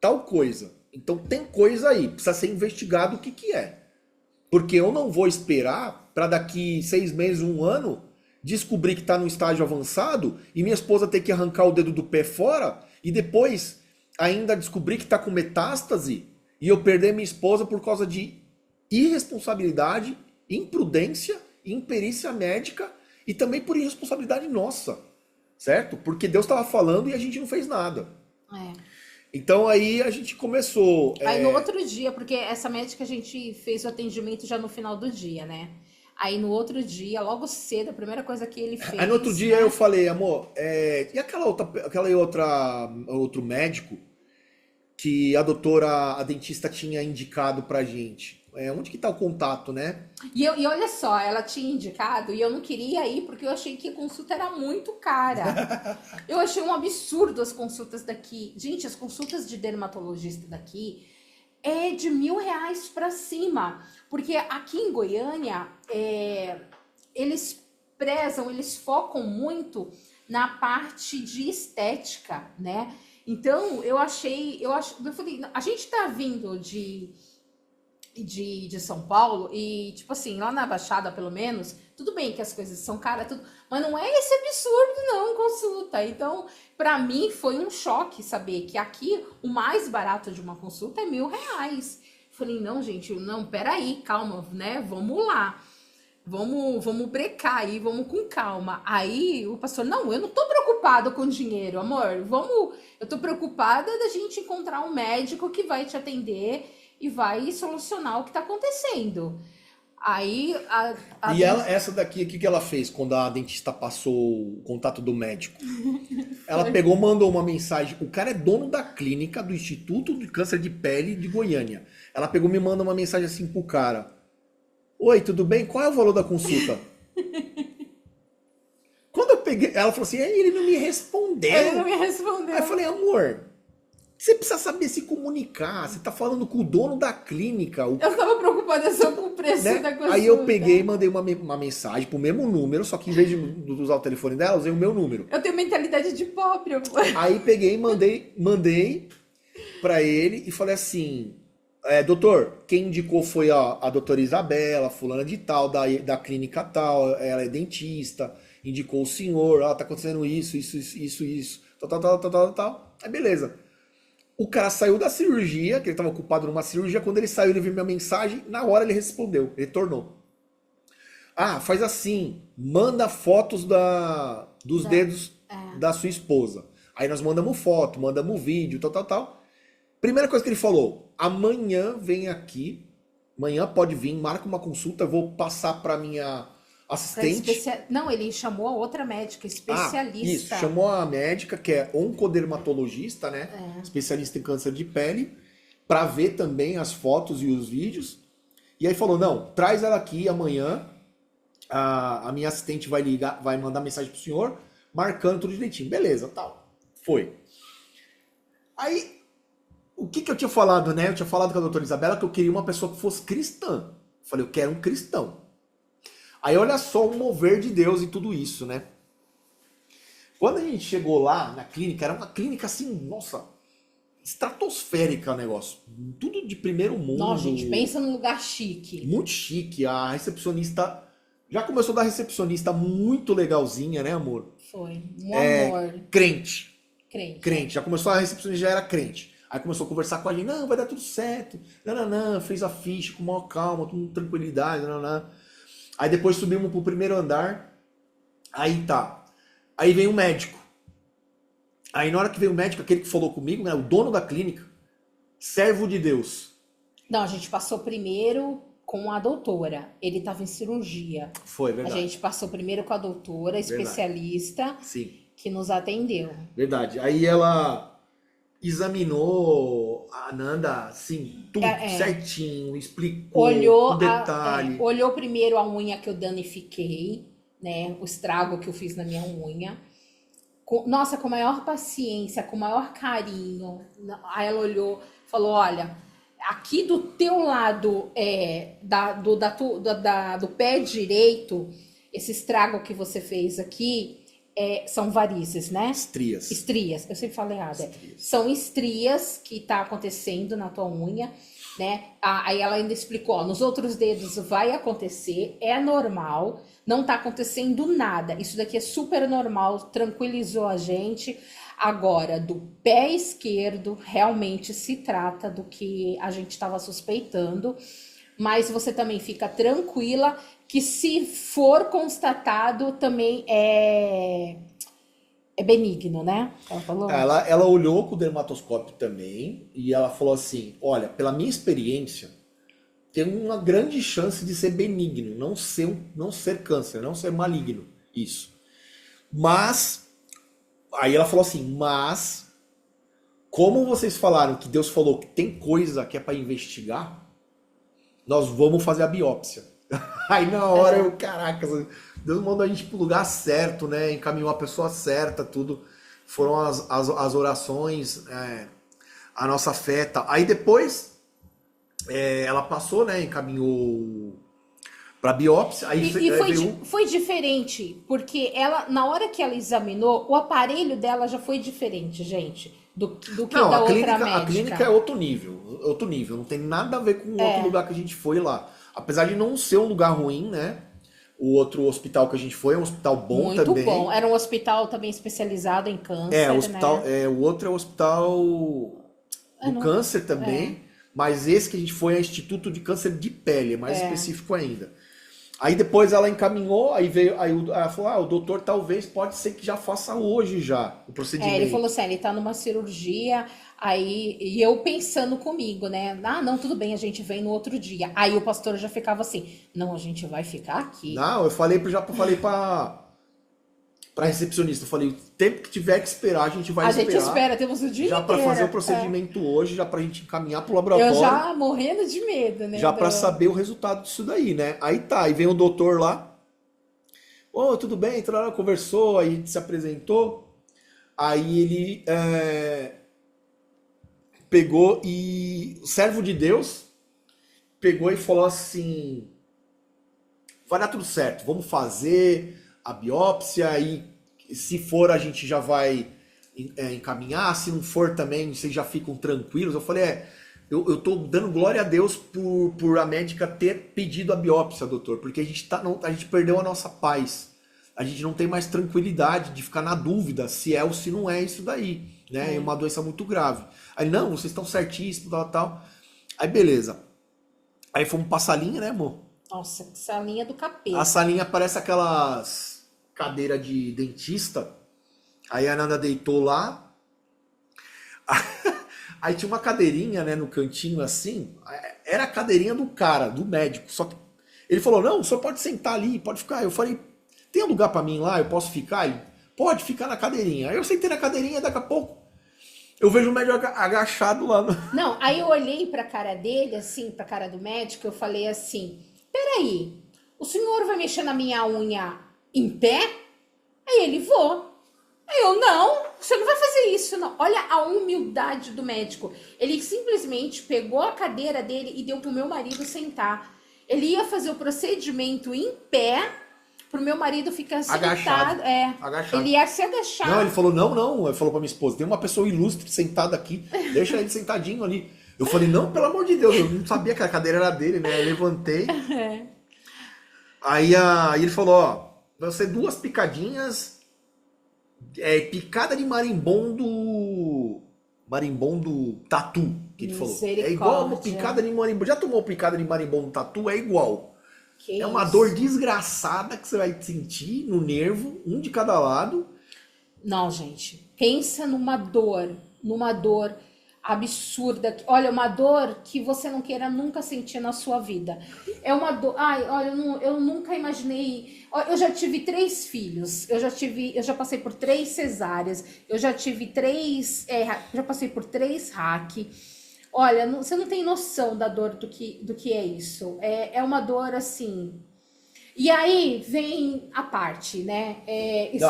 tal coisa. Então tem coisa aí, precisa ser investigado o que que é. Porque eu não vou esperar para daqui 6 meses, 1 ano, descobrir que está no estágio avançado e minha esposa ter que arrancar o dedo do pé fora e depois ainda descobrir que está com metástase e eu perder minha esposa por causa de irresponsabilidade, imprudência, imperícia médica e também por irresponsabilidade nossa, certo? Porque Deus estava falando e a gente não fez nada. Então aí a gente começou... Aí no outro dia, porque essa médica a gente fez o atendimento já no final do dia, né? Aí no outro dia, logo cedo, a primeira coisa que ele fez... Aí no outro dia eu falei, amor, e outro médico que a dentista tinha indicado pra gente? Onde que tá o contato, né? E olha só, ela tinha indicado e eu não queria ir porque eu achei que a consulta era muito cara. Eu achei um absurdo as consultas daqui. Gente, as consultas de dermatologista daqui é de R$1.000 pra cima. Porque aqui em Goiânia, eles focam muito na parte de estética, né? Então, eu falei, a gente tá vindo de São Paulo e, tipo assim, lá na Baixada, pelo menos, tudo bem que as coisas são caras, tudo, mas não é esse absurdo, não, consulta. Então, pra mim, foi um choque saber que aqui o mais barato de uma consulta é R$1.000. Falei, não, gente, não, peraí, calma, né? Vamos lá. Vamos brecar aí, vamos com calma. Aí o pastor, não, eu não tô preocupado com dinheiro, amor. Eu tô preocupada da gente encontrar um médico que vai te atender e vai solucionar o que tá acontecendo. Aí E essa daqui, o que ela fez quando a dentista passou o contato do médico? Ela pegou, mandou uma mensagem. O cara é dono da clínica do Instituto de Câncer de Pele de Goiânia. Ela pegou, me manda uma mensagem assim pro cara. Oi, tudo bem? Qual é o valor da consulta? Quando eu peguei, ela falou assim, ele não me respondeu. Ele não me respondeu. Aí eu falei, amor, você precisa saber se comunicar. Você tá falando com o dono da clínica. Eu tava preocupada só com o preço da consulta. Aí eu peguei e mandei uma mensagem pro mesmo número, só que em vez de usar o telefone dela, usei o meu número. Eu tenho mentalidade de pobre. Aí peguei e mandei pra ele e falei assim, doutor, quem indicou foi a doutora Isabela, fulana de tal, da clínica tal, ela é dentista, indicou o senhor, tá acontecendo isso, tal. Aí beleza. O cara saiu da cirurgia, que ele estava ocupado numa cirurgia, quando ele saiu, ele viu minha mensagem, na hora ele respondeu, retornou. Ah, faz assim, manda fotos dos dedos da sua esposa. Aí nós mandamos foto, mandamos vídeo, tal. Primeira coisa que ele falou, amanhã vem aqui, amanhã pode vir, marca uma consulta, eu vou passar para minha assistente. Não, ele chamou a outra médica, especialista. Isso, chamou a médica, que é oncodermatologista, né? Especialista em câncer de pele, para ver também as fotos e os vídeos. E aí falou, não, traz ela aqui amanhã, a minha assistente vai mandar mensagem pro senhor, marcando tudo direitinho. Beleza, tal. Foi. Aí, o que eu tinha falado, né? Eu tinha falado com a doutora Isabela que eu queria uma pessoa que fosse cristã. Eu falei, eu quero um cristão. Aí olha só o mover de Deus em tudo isso, né? Quando a gente chegou lá na clínica, era uma clínica assim, nossa, estratosférica o negócio. Tudo de primeiro mundo. Nossa, gente, pensa num lugar chique. Muito chique. A recepcionista já começou da recepcionista muito legalzinha, né, amor? Foi. Um amor. Crente. Crente. Já começou a recepcionista, já era crente. Aí começou a conversar com a gente, não, vai dar tudo certo. Não, fez a ficha com maior calma, com tranquilidade, não. Aí depois subimos pro primeiro andar. Aí tá. Aí vem o médico. Aí na hora que veio o médico, aquele que falou comigo, né, o dono da clínica, servo de Deus. Não, a gente passou primeiro com a doutora. Ele estava em cirurgia. Foi, verdade. A gente passou primeiro com a doutora, especialista, Sim. que nos atendeu. Verdade. Aí ela examinou a Nanda, assim, tudo certinho, explicou Olhou com detalhe. olhou primeiro a unha que eu danifiquei, né? O estrago que eu fiz na minha unha. Nossa, com maior paciência, com maior carinho. Aí ela olhou, falou, olha, aqui do teu lado do pé direito, esse estrago que você fez aqui, são varizes, né? Estrias, eu sempre falo errado. São estrias que tá acontecendo na tua unha, né? Aí ela ainda explicou, ó, nos outros dedos vai acontecer, é normal, não tá acontecendo nada. Isso daqui é super normal, tranquilizou a gente. Agora, do pé esquerdo, realmente se trata do que a gente estava suspeitando, mas você também fica tranquila que se for constatado também é benigno, né? Ela falou. Ela olhou com o dermatoscópio também e ela falou assim, olha, pela minha experiência, tem uma grande chance de ser benigno, não ser câncer, não ser maligno, isso. Mas, aí ela falou assim, mas, como vocês falaram que Deus falou que tem coisa que é para investigar, nós vamos fazer a biópsia. Aí na hora eu, caraca, Deus mandou a gente pro lugar certo, né? Encaminhou a pessoa certa, tudo. Foram as orações, a nossa fé. Tá. Aí depois ela passou, né? Encaminhou pra biópsia. Aí foi diferente, porque ela, na hora que ela examinou, o aparelho dela já foi diferente, gente, do que não, da outra clínica, médica. A clínica é outro nível, não tem nada a ver com o outro lugar que a gente foi lá. Apesar de não ser um lugar ruim, né? O outro hospital que a gente foi é um hospital bom muito também. Muito bom. Era um hospital também especializado em câncer, né? O outro é o hospital do câncer também. Mas esse que a gente foi é Instituto de Câncer de Pele, é mais específico ainda. Aí depois ela encaminhou, aí ela falou, o doutor talvez pode ser que já faça hoje já o procedimento. Ele falou assim, ele tá numa cirurgia, aí, e eu pensando comigo, né? Não, tudo bem, a gente vem no outro dia. Aí o pastor já ficava assim, não, a gente vai ficar aqui. Não, eu falei pra recepcionista, eu falei, o tempo que tiver que esperar, a gente vai esperar. A gente espera, temos o dia já inteiro. Pra fazer o procedimento hoje, já pra gente encaminhar pro laboratório. Eu já morrendo de medo, né? Já pra saber o resultado disso daí, né? Aí tá, aí vem o doutor lá. Tudo bem, conversou, aí se apresentou. Aí ele pegou e o servo de Deus pegou e falou assim, vai dar tudo certo, vamos fazer a biópsia e se for a gente já vai encaminhar, se não for também vocês já ficam tranquilos. Eu falei, eu tô dando glória a Deus por a médica ter pedido a biópsia, doutor, porque a gente perdeu a nossa paz, a gente não tem mais tranquilidade de ficar na dúvida se é ou se não é isso daí, né? É uma doença muito grave. Aí, não, vocês estão certíssimos, tal. Aí, beleza. Aí fomos pra salinha, né, amor? Nossa, que salinha do capeta. A salinha parece aquelas cadeiras de dentista. Aí a Nanda deitou lá. Aí tinha uma cadeirinha, né, no cantinho assim. Era a cadeirinha do cara, do médico. Só que ele falou, não, o senhor pode sentar ali, pode ficar. Eu falei, tem um lugar pra mim lá? Eu posso ficar? Ele, pode ficar na cadeirinha. Aí eu sentei na cadeirinha, daqui a pouco eu vejo o médico agachado lá. Não, aí eu olhei pra cara dele, assim, pra cara do médico, eu falei assim, peraí, o senhor vai mexer na minha unha em pé? Aí ele, vou. Aí eu, não. você não vai fazer isso, não. Olha a humildade do médico. Ele simplesmente pegou a cadeira dele e deu pro meu marido sentar. Ele ia fazer o procedimento em pé, pro meu marido ficar sentado. Agachado. Ele ia se agachar. Não, ele falou, não. Ele falou pra minha esposa, tem uma pessoa ilustre sentada aqui, deixa ele sentadinho ali. Eu falei, não, pelo amor de Deus, eu não sabia que a cadeira era dele, né? Eu levantei. Aí ele falou, ó, vai ser 2 picadinhas, picada de marimbondo tatu, que ele falou. É igual uma picada de marimbondo. Já tomou picada de marimbondo tatu? É igual. Que uma isso? dor desgraçada que você vai sentir no nervo, um de cada lado. Não, gente. Pensa numa dor absurda. Olha, uma dor que você não queira nunca sentir na sua vida. É uma dor. Ai, olha, eu nunca imaginei. Eu já tive 3 filhos. Eu já passei por 3 cesáreas. Eu já tive 3. Já passei por 3 hack. Olha, você não tem noção da dor do que é isso. É uma dor assim. E aí vem a parte, né?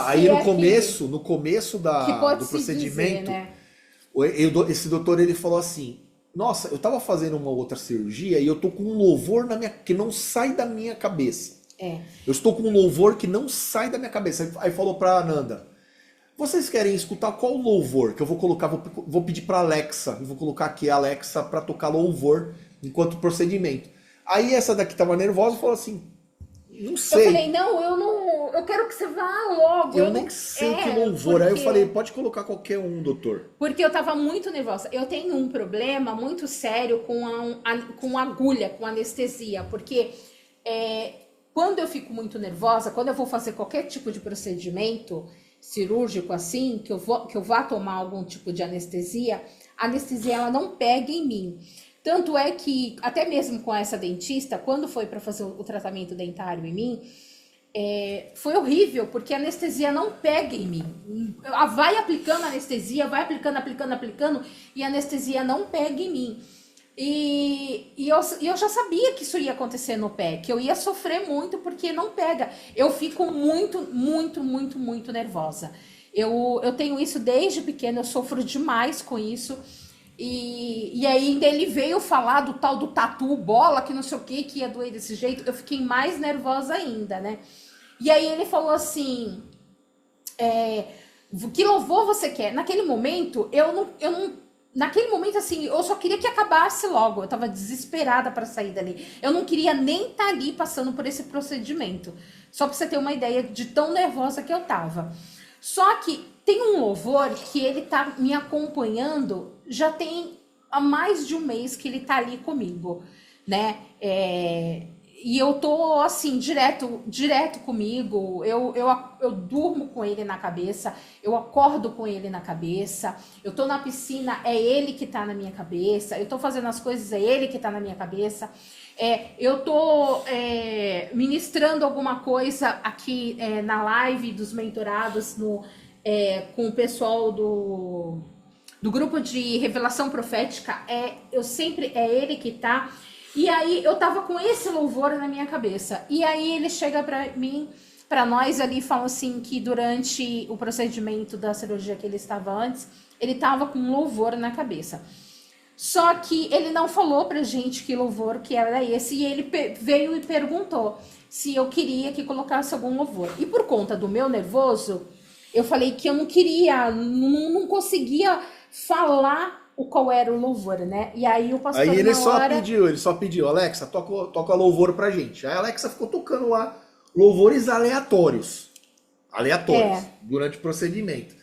Aí no começo do procedimento, dizer, né? Esse doutor ele falou assim: nossa, eu tava fazendo uma outra cirurgia e eu tô com um louvor que não sai da minha cabeça. Eu estou com um louvor que não sai da minha cabeça. Aí falou pra Ananda: vocês querem escutar qual louvor? Que eu vou colocar, vou pedir pra Alexa, e vou colocar aqui a Alexa pra tocar louvor enquanto procedimento. Aí essa daqui tava nervosa e falou assim: não sei. Eu falei, eu quero que você vá logo. Eu nem sei que louvor. Aí eu falei, pode colocar qualquer um, doutor. Porque eu tava muito nervosa. Eu tenho um problema muito sério com agulha, com anestesia. Porque quando eu fico muito nervosa, quando eu vou fazer qualquer tipo de procedimento cirúrgico assim, que eu vá tomar algum tipo de anestesia, a anestesia ela não pega em mim. Tanto é que, até mesmo com essa dentista, quando foi para fazer o tratamento dentário em mim, foi horrível, porque a anestesia não pega em mim. Ela vai aplicando anestesia, vai aplicando, e a anestesia não pega em mim. E eu já sabia que isso ia acontecer no pé, que eu ia sofrer muito, porque não pega. Eu fico muito nervosa. Eu tenho isso desde pequena, eu sofro demais com isso. E aí ainda ele veio falar do tal do tatu, bola, que não sei o que ia doer desse jeito. Eu fiquei mais nervosa ainda, né? E aí ele falou assim, que louvor você quer? Naquele momento, naquele momento, assim, eu só queria que acabasse logo. Eu tava desesperada para sair dali. Eu não queria nem estar ali passando por esse procedimento. Só pra você ter uma ideia de tão nervosa que eu tava. Só que tem um louvor que ele tá me acompanhando, já tem há mais de um mês que ele tá ali comigo, né? E eu tô, assim, direto comigo. Eu durmo com ele na cabeça, eu acordo com ele na cabeça, eu tô na piscina, é ele que tá na minha cabeça, eu tô fazendo as coisas, é ele que tá na minha cabeça. Eu tô ministrando alguma coisa aqui na live dos mentorados com o pessoal do grupo de revelação profética. É ele que tá. E aí eu tava com esse louvor na minha cabeça. E aí ele chega pra nós ali e fala assim que durante o procedimento da cirurgia que ele estava antes, ele tava com um louvor na cabeça. Só que ele não falou pra gente que louvor que era esse, e ele veio e perguntou se eu queria que colocasse algum louvor. E por conta do meu nervoso, eu falei que eu não queria, não conseguia falar qual era o louvor, né? E aí o pastor ele só pediu, Alexa, toca louvor pra gente. Aí a Alexa ficou tocando lá louvores aleatórios durante o procedimento.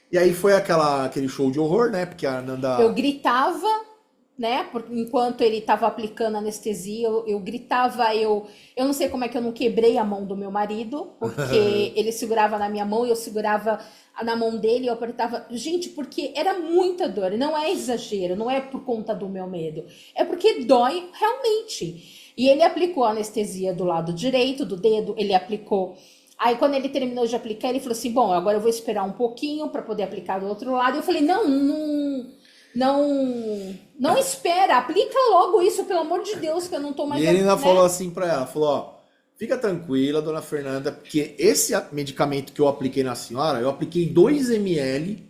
E aí foi aquele show de horror, né? Porque a Ananda... Eu gritava, né? Enquanto ele estava aplicando anestesia, eu gritava, eu não sei como é que eu não quebrei a mão do meu marido, porque ele segurava na minha mão e eu segurava na mão dele, eu apertava. Gente, porque era muita dor, não é exagero, não é por conta do meu medo, é porque dói realmente. E ele aplicou a anestesia do lado direito do dedo, ele aplicou. Aí quando ele terminou de aplicar, ele falou assim, bom, agora eu vou esperar um pouquinho para poder aplicar do outro lado. Eu falei, não espera, aplica logo isso, pelo amor de Deus, que eu não tô mais... E ele ainda falou assim pra ela, falou, ó, fica tranquila, dona Fernanda, porque esse medicamento que eu apliquei na senhora, eu apliquei 2 ml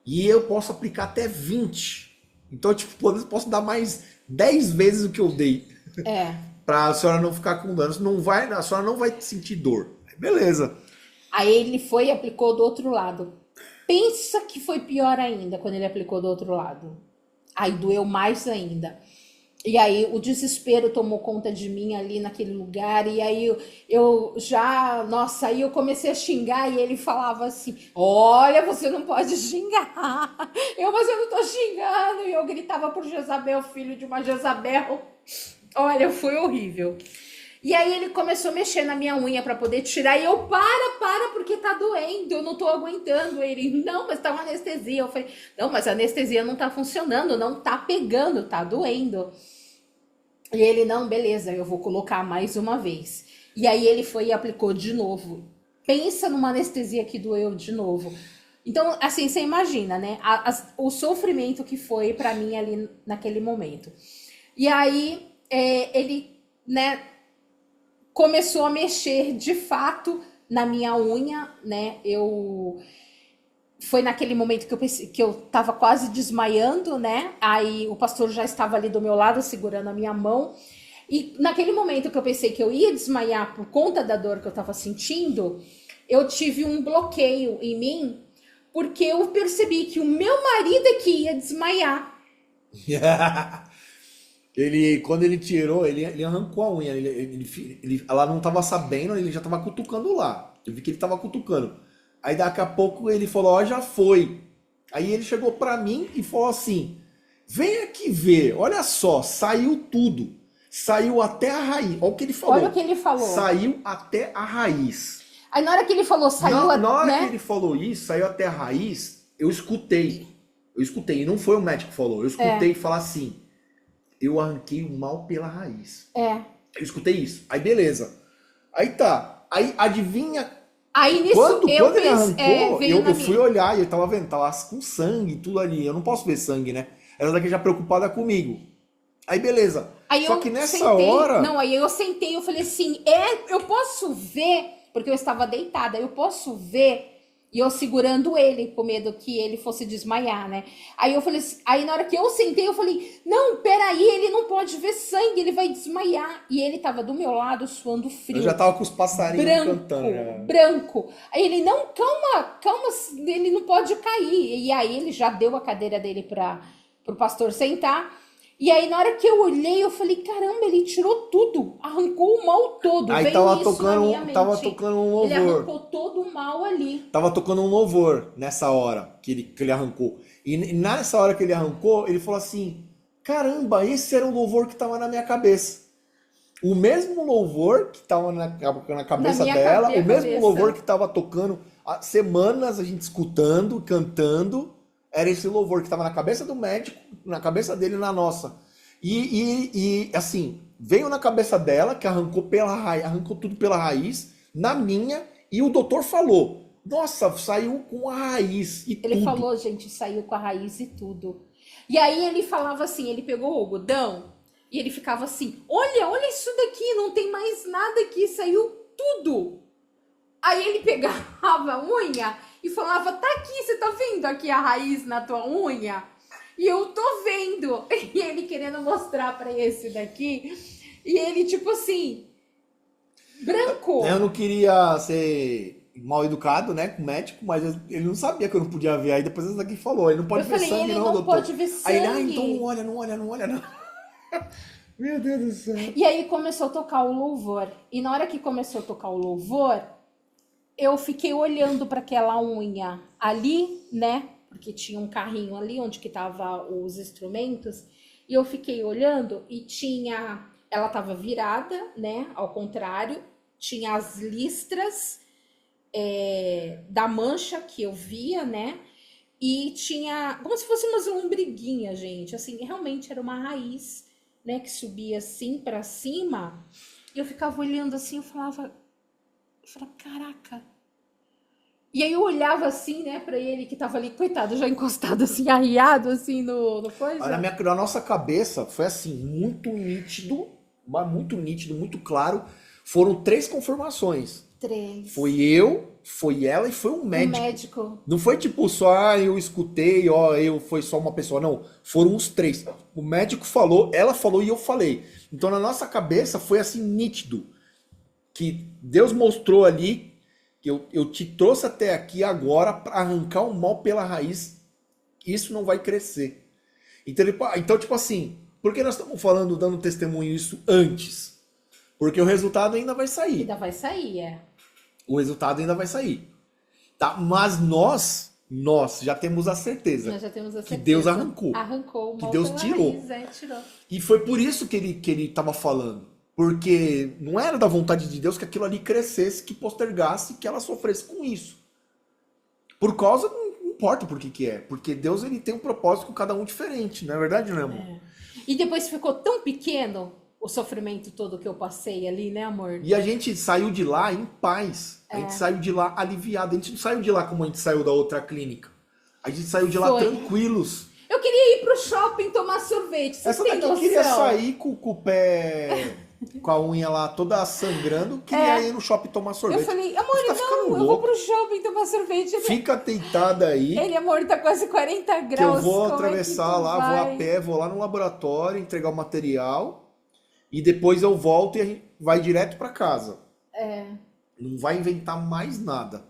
E eu posso aplicar até 20. Então, tipo, posso dar mais 10 vezes o que eu dei. Pra a senhora não ficar com danos. A senhora não vai sentir dor. Beleza. Aí ele foi e aplicou do outro lado. Pensa que foi pior ainda quando ele aplicou do outro lado. Aí doeu mais ainda. E aí o desespero tomou conta de mim ali naquele lugar. E aí aí eu comecei a xingar e ele falava assim: olha, você não pode xingar. Mas eu não tô xingando. E eu gritava por Jezabel, filho de uma Jezabel. Olha, foi horrível. E aí ele começou a mexer na minha unha pra poder tirar. E eu, para, porque tá doendo. Eu não tô aguentando. Ele, não, mas tá uma anestesia. Eu falei, não, mas a anestesia não tá funcionando. Não tá pegando, tá doendo. E ele, não, beleza, eu vou colocar mais uma vez. E aí ele foi e aplicou de novo. Pensa numa anestesia que doeu de novo. Então, assim, você imagina, né? O sofrimento que foi pra mim ali naquele momento. E aí ele, né, começou a mexer de fato na minha unha, né? Foi naquele momento que eu pensei, que eu tava quase desmaiando, né? Aí o pastor já estava ali do meu lado segurando a minha mão. E naquele momento que eu pensei que eu ia desmaiar por conta da dor que eu tava sentindo, eu tive um bloqueio em mim, porque eu percebi que o meu marido é que ia desmaiar. Quando ele tirou, ele arrancou a unha. Ela não tava sabendo, ele já tava cutucando lá. Eu vi que ele tava cutucando. Aí daqui a pouco ele falou, ó, já foi. Aí ele chegou pra mim e falou assim, vem aqui ver, olha só, saiu tudo. Saiu até a raiz. Olha o que ele falou. Olha o que ele falou. Saiu até a raiz. Aí na hora que ele falou, Na hora que ele falou isso, saiu até a raiz, eu escutei. E não foi o médico que falou. Eu escutei falar assim, eu arranquei o mal pela raiz. Eu escutei isso. Aí beleza. Aí tá. Aí adivinha... Aí nisso quando ele arrancou, eu fui minha. olhar e eu tava vendo, tava com sangue, tudo ali. Eu não posso ver sangue, né? Ela daqui já preocupada comigo. Aí beleza. Aí Só que nessa hora... Não, aí eu sentei, eu falei assim, eu posso ver, porque eu estava deitada, eu posso ver, e eu segurando ele, com medo que ele fosse desmaiar, né? Aí eu falei assim, aí na hora que eu sentei, eu falei, não, peraí, ele não pode ver sangue, ele vai desmaiar. E ele tava do meu lado, suando frio. Eu já tava com os passarinhos cantando. Branco. Aí ele, não, calma, ele não pode cair. E aí ele já deu a cadeira dele pro pastor sentar. E aí, na hora que eu olhei, eu falei, caramba, ele tirou tudo, arrancou o mal todo. Aí Veio tava isso tocando, na minha mente. tava tocando um louvor. Ele arrancou todo o mal ali. Tava tocando um louvor nessa hora que ele arrancou. E nessa hora que ele arrancou, ele falou assim, caramba, esse era o louvor que tava na minha cabeça. O mesmo louvor que tava na cabeça dela, o mesmo louvor que tava tocando há semanas, a gente escutando, cantando, era esse louvor que estava na cabeça do médico, na cabeça dele e na nossa. E assim, veio na cabeça dela, que arrancou tudo pela raiz, na minha, e o doutor falou, nossa, saiu com a raiz e Ele tudo. falou, gente, saiu com a raiz e tudo. E aí ele falava assim, ele pegou o algodão e ele ficava assim, olha isso daqui, não tem mais nada aqui, saiu tudo. Aí ele pegava a unha e falava, tá aqui, você tá vendo aqui a raiz na tua unha? E eu tô vendo. E ele querendo mostrar pra esse daqui. E ele tipo assim, branco. Eu não queria ser mal educado, né, com o médico, mas ele não sabia que eu não podia ver. Aí depois esse daqui falou, ele não pode ver sangue ele não, não doutor. pode ver sangue. Aí ele, então não olha não. Meu Deus do céu. E aí começou a tocar o louvor. E na hora que começou a tocar o louvor, eu fiquei olhando para aquela unha ali, né? Porque tinha um carrinho ali onde que tava os instrumentos. E eu fiquei olhando e ela tava virada, né? Ao contrário, tinha as listras da mancha que eu via, né? E tinha como se fosse umas lombriguinhas, gente. Assim, realmente era uma raiz, né? Que subia assim para cima. E eu ficava olhando assim, eu falava, caraca. E aí eu olhava assim, né, pra ele que tava ali, coitado, já encostado assim, arriado assim no coisa. Na nossa cabeça foi assim, muito nítido, mas muito nítido, muito claro. Foram 3 confirmações. três. Foi ela e foi um O médico. médico. Não foi tipo só, eu escutei, foi só uma pessoa. Não, foram os três. O médico falou, ela falou e eu falei. Então na nossa cabeça foi assim nítido. Que Deus mostrou ali que eu te trouxe até aqui agora para arrancar o mal pela raiz. Isso não vai crescer. Então, tipo assim, por que nós estamos falando, dando testemunho isso antes? Porque o resultado ainda vai sair. Ainda vai sair, é. O resultado ainda vai sair. Tá? Mas nós já temos a certeza. Nós já temos a Que certeza. Deus arrancou. Arrancou o Que mal Deus pela tirou. raiz, tirou. E foi por isso que ele estava falando. Porque não era da vontade de Deus que aquilo ali crescesse, que postergasse, que ela sofresse com isso. Por causa, não importa por que é. Porque Deus ele tem um propósito com cada um diferente, não é verdade, não é, amor? É. E depois ficou tão pequeno o sofrimento todo que eu passei ali, né, amor? E a gente saiu de lá em paz. A gente saiu de lá aliviado. A gente não saiu de lá como a gente saiu da outra clínica. A gente saiu de lá Foi. tranquilos. Eu queria ir pro shopping tomar sorvete. Vocês Essa têm daqui noção? queria sair com o pé, com a unha lá toda sangrando, queria ir no shopping tomar sorvete. Eu falei, amor, Tá ficando não, eu vou louco. pro shopping tomar sorvete. Fica deitada aí, Ele, amor, tá quase 40 que graus. eu vou como é que atravessar tu lá, vai? vou a pé, vou lá no laboratório, entregar o material, e depois eu volto e a gente vai direto pra casa. É, Não vai inventar mais nada.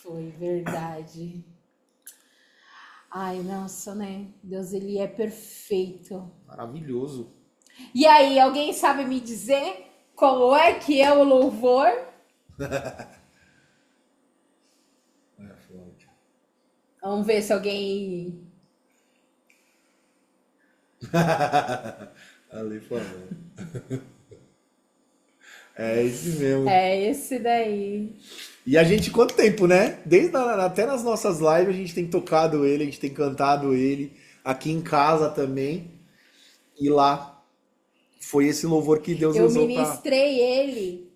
foi verdade. Ai, nossa, né? Deus, ele é perfeito. Maravilhoso. E aí, alguém sabe me dizer qual é que é o louvor? Vamos ver se alguém... Ali falando. É esse mesmo. É esse daí. E a gente, quanto tempo, né? Até nas nossas lives a gente tem tocado ele, a gente tem cantado ele, aqui em casa também. E lá foi esse louvor que Deus Eu usou pra... ministrei ele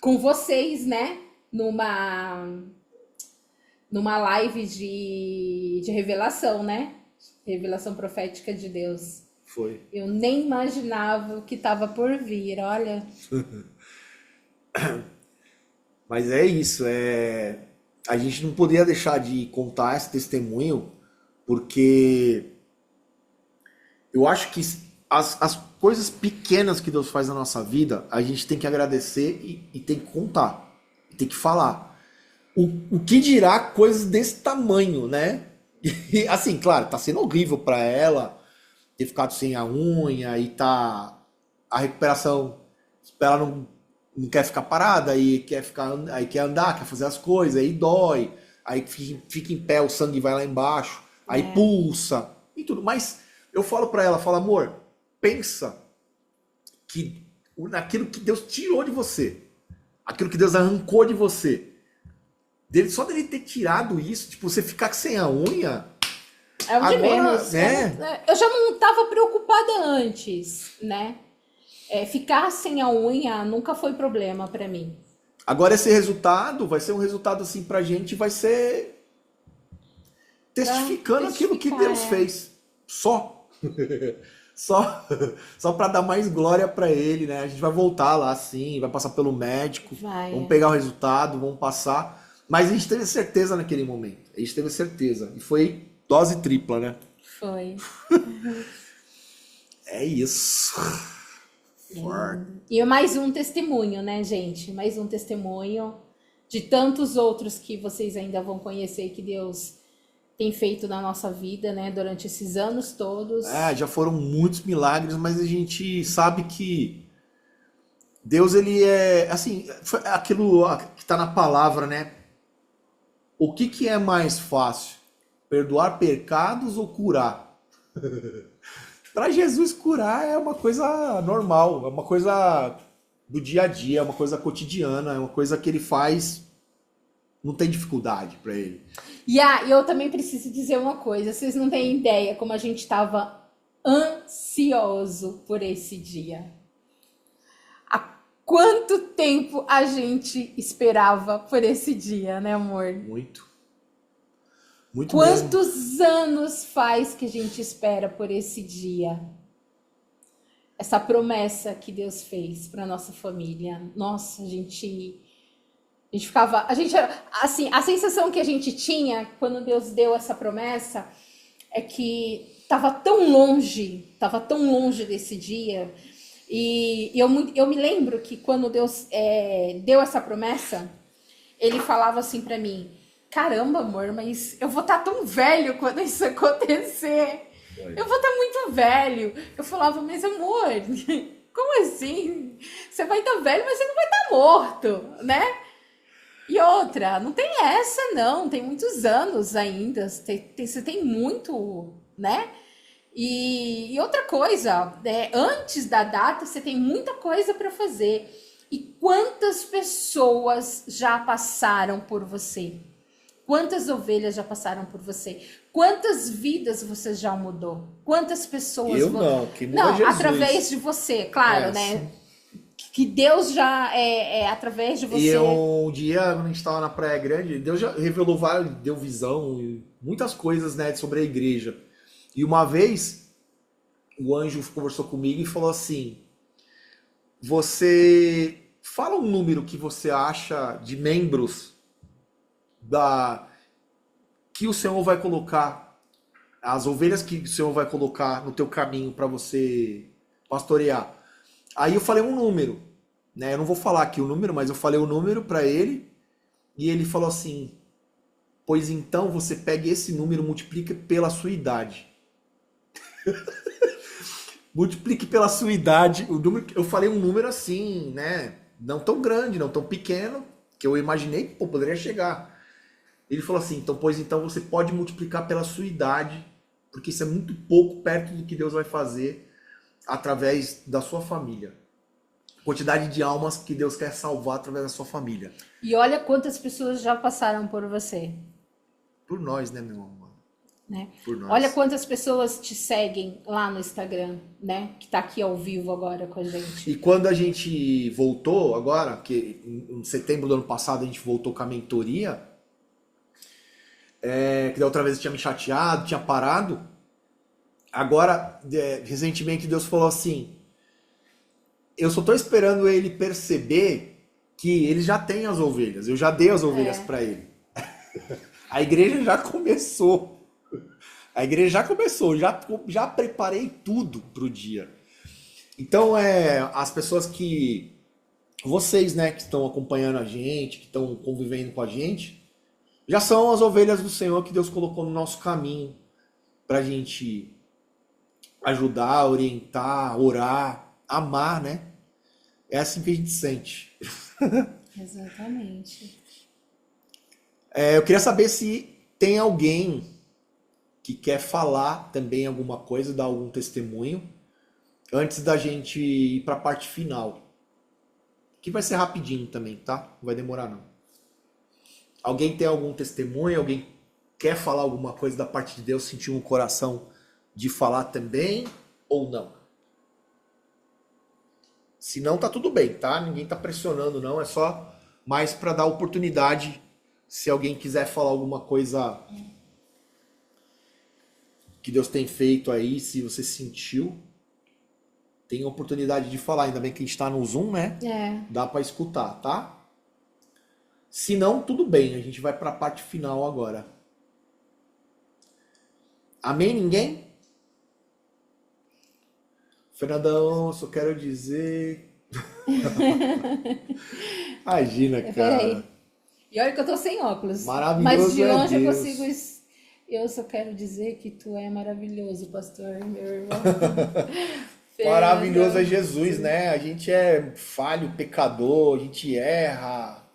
com vocês, né? Numa live de revelação, né? Revelação profética de Deus. Foi. Eu nem imaginava o que estava por vir, olha. Mas é isso, a gente não poderia deixar de contar esse testemunho, porque eu acho que as coisas pequenas que Deus faz na nossa vida, a gente tem que agradecer e tem que contar, tem que falar. O que dirá coisas desse tamanho, né? E, assim, claro, tá sendo horrível para ela ter ficado sem a unha e tá a recuperação, ela não quer ficar parada, aí quer andar, quer fazer as coisas, aí dói, aí fica em pé, o sangue vai lá embaixo, aí pulsa e tudo. Mas eu falo pra ela, amor, pensa que naquilo que Deus tirou de você, aquilo que Deus arrancou de você, só dele ter tirado isso, tipo, você ficar sem a unha, É o de agora, menos. né? Eu já não estava preocupada antes, né? Ficar sem a unha nunca foi problema para mim. Agora esse resultado vai ser um resultado assim pra gente, vai ser testificando aquilo que Deus fez. Só. Só para dar mais glória para ele, né? A gente vai voltar lá sim, vai passar pelo médico, vamos pegar o resultado, vamos passar. Mas a gente teve certeza naquele momento. A gente teve certeza. E foi dose tripla, né? Foi. É isso. E mais um testemunho, né, gente? Mais um testemunho de tantos outros que vocês ainda vão conhecer que Deus tem feito na nossa vida, né? Durante esses anos todos. Já foram muitos milagres, mas a gente sabe que Deus, ele é, assim, aquilo que está na palavra, né? O que é mais fácil? Perdoar pecados ou curar? Para Jesus, curar é uma coisa normal, é uma coisa do dia a dia, é uma coisa cotidiana, é uma coisa que ele faz, não tem dificuldade para ele. E eu também preciso dizer uma coisa, vocês não têm ideia como a gente estava ansioso por esse dia. Há quanto tempo a gente esperava por esse dia, né, amor? Muito. Muito Quantos mesmo. anos faz que a gente espera por esse dia? essa promessa que Deus fez para nossa família. Nossa, a gente ficava, assim, a sensação que a gente tinha quando Deus deu essa promessa é que estava tão longe desse dia. E eu me lembro que quando Deus deu essa promessa, ele falava assim para mim: caramba, amor, mas eu vou estar tão velho quando isso acontecer. Eu vou estar muito velho. Eu falava: mas amor, como assim? Você vai estar velho, mas você não vai estar morto, né? E outra, não tem essa não, tem muitos anos ainda, você tem muito, né? E outra coisa, antes da data você tem muita coisa para fazer. E quantas pessoas já passaram por você? Quantas ovelhas já passaram por você? Quantas vidas você já mudou? Quantas pessoas... Eu não, quem muda é Não, Jesus. através de você, claro, né? Que Deus já através de você... E um dia, quando a gente estava na Praia Grande, Deus já revelou várias, deu visão, muitas coisas, né, sobre a igreja. E uma vez, o anjo conversou comigo e falou assim: você fala um número que você acha de membros que o Senhor vai colocar, as ovelhas que o Senhor vai colocar no teu caminho para você pastorear. Aí eu falei um número, né? Eu não vou falar aqui o número, mas eu falei o número para ele e ele falou assim: pois então você pega esse número e multiplica pela sua idade. Multiplique pela sua idade. O número, eu falei um número assim, né? Não tão grande, não tão pequeno, que eu imaginei que poderia chegar. Ele falou assim: então, pois então você pode multiplicar pela sua idade, porque isso é muito pouco perto do que Deus vai fazer através da sua família. Quantidade de almas que Deus quer salvar através da sua família. E olha quantas pessoas já passaram por você. Por nós, né, meu amor? Né? Por nós. Olha quantas pessoas te seguem lá no Instagram, né? Que tá aqui ao vivo agora com a gente. E quando a gente voltou agora, que em setembro do ano passado a gente voltou com a mentoria, que da outra vez eu tinha me chateado, tinha parado. Agora, recentemente Deus falou assim: eu só tô esperando ele perceber que ele já tem as ovelhas. Eu já dei as ovelhas para ele. A igreja já começou. A igreja já começou, já preparei tudo pro dia. Então, as pessoas vocês, né, que estão acompanhando a gente, que estão convivendo com a gente, já são as ovelhas do Senhor que Deus colocou no nosso caminho pra gente ajudar, orientar, orar, amar, né? É assim que a gente sente. Exatamente. Eu queria saber se tem alguém que quer falar também alguma coisa, dar algum testemunho, antes da gente ir para a parte final. Que vai ser rapidinho também, tá? Não vai demorar não. Alguém tem algum testemunho? Alguém quer falar alguma coisa da parte de Deus, sentiu um coração de falar também ou não? Se não, tá tudo bem, tá? Ninguém tá pressionando não, é só mais para dar oportunidade, se alguém quiser falar alguma coisa que Deus tem feito aí, se você sentiu, tem a oportunidade de falar. Ainda bem que a gente está no Zoom, né? Dá para escutar, tá? Se não, tudo bem. A gente vai para a parte final agora. Amém? Ninguém? Fernandão, só quero dizer... Imagina, cara. Peraí. E olha que eu tô sem óculos. Maravilhoso. Mas de longe eu Deus. consigo... Eu só quero dizer que tu é maravilhoso, pastor, meu irmão. Maravilhoso é Jesus, né? A gente é falho, pecador, a gente erra.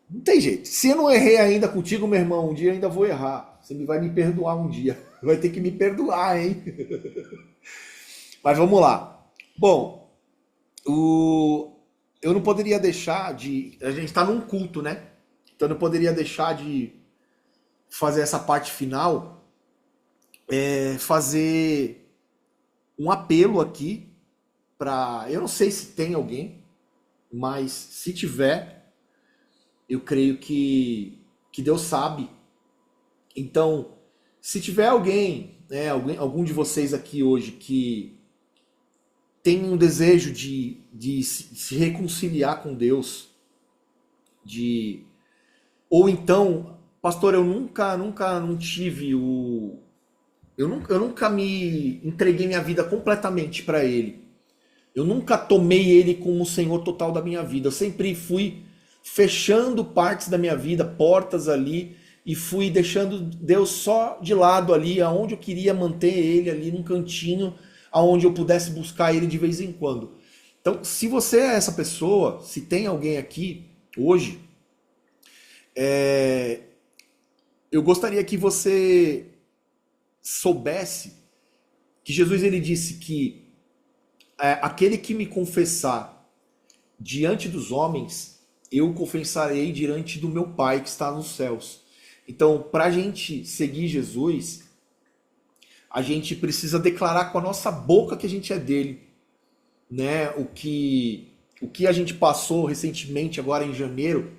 Não tem jeito. Se eu não errei ainda contigo, meu irmão, um dia eu ainda vou errar. Você vai me perdoar um dia. Vai ter que me perdoar, hein? Mas vamos lá. Bom, eu não poderia deixar de... A gente está num culto, né? Então eu não poderia deixar de fazer essa parte final, fazer um apelo aqui para... Eu não sei se tem alguém, mas se tiver, eu creio que Deus sabe. Então, se tiver alguém, né, algum de vocês aqui hoje que tem um desejo de se reconciliar com Deus, ou então, pastor, eu nunca não tive eu nunca me entreguei minha vida completamente para Ele. Eu nunca tomei Ele como o Senhor total da minha vida. Eu sempre fui fechando partes da minha vida, portas ali, e fui deixando Deus só de lado ali, aonde eu queria manter Ele ali num cantinho, aonde eu pudesse buscar Ele de vez em quando. Então, se você é essa pessoa, se tem alguém aqui hoje, eu gostaria que você soubesse que Jesus ele disse que aquele que me confessar diante dos homens, eu confessarei diante do meu Pai que está nos céus. Então, para a gente seguir Jesus, a gente precisa declarar com a nossa boca que a gente é dele, né? O que a gente passou recentemente, agora em janeiro,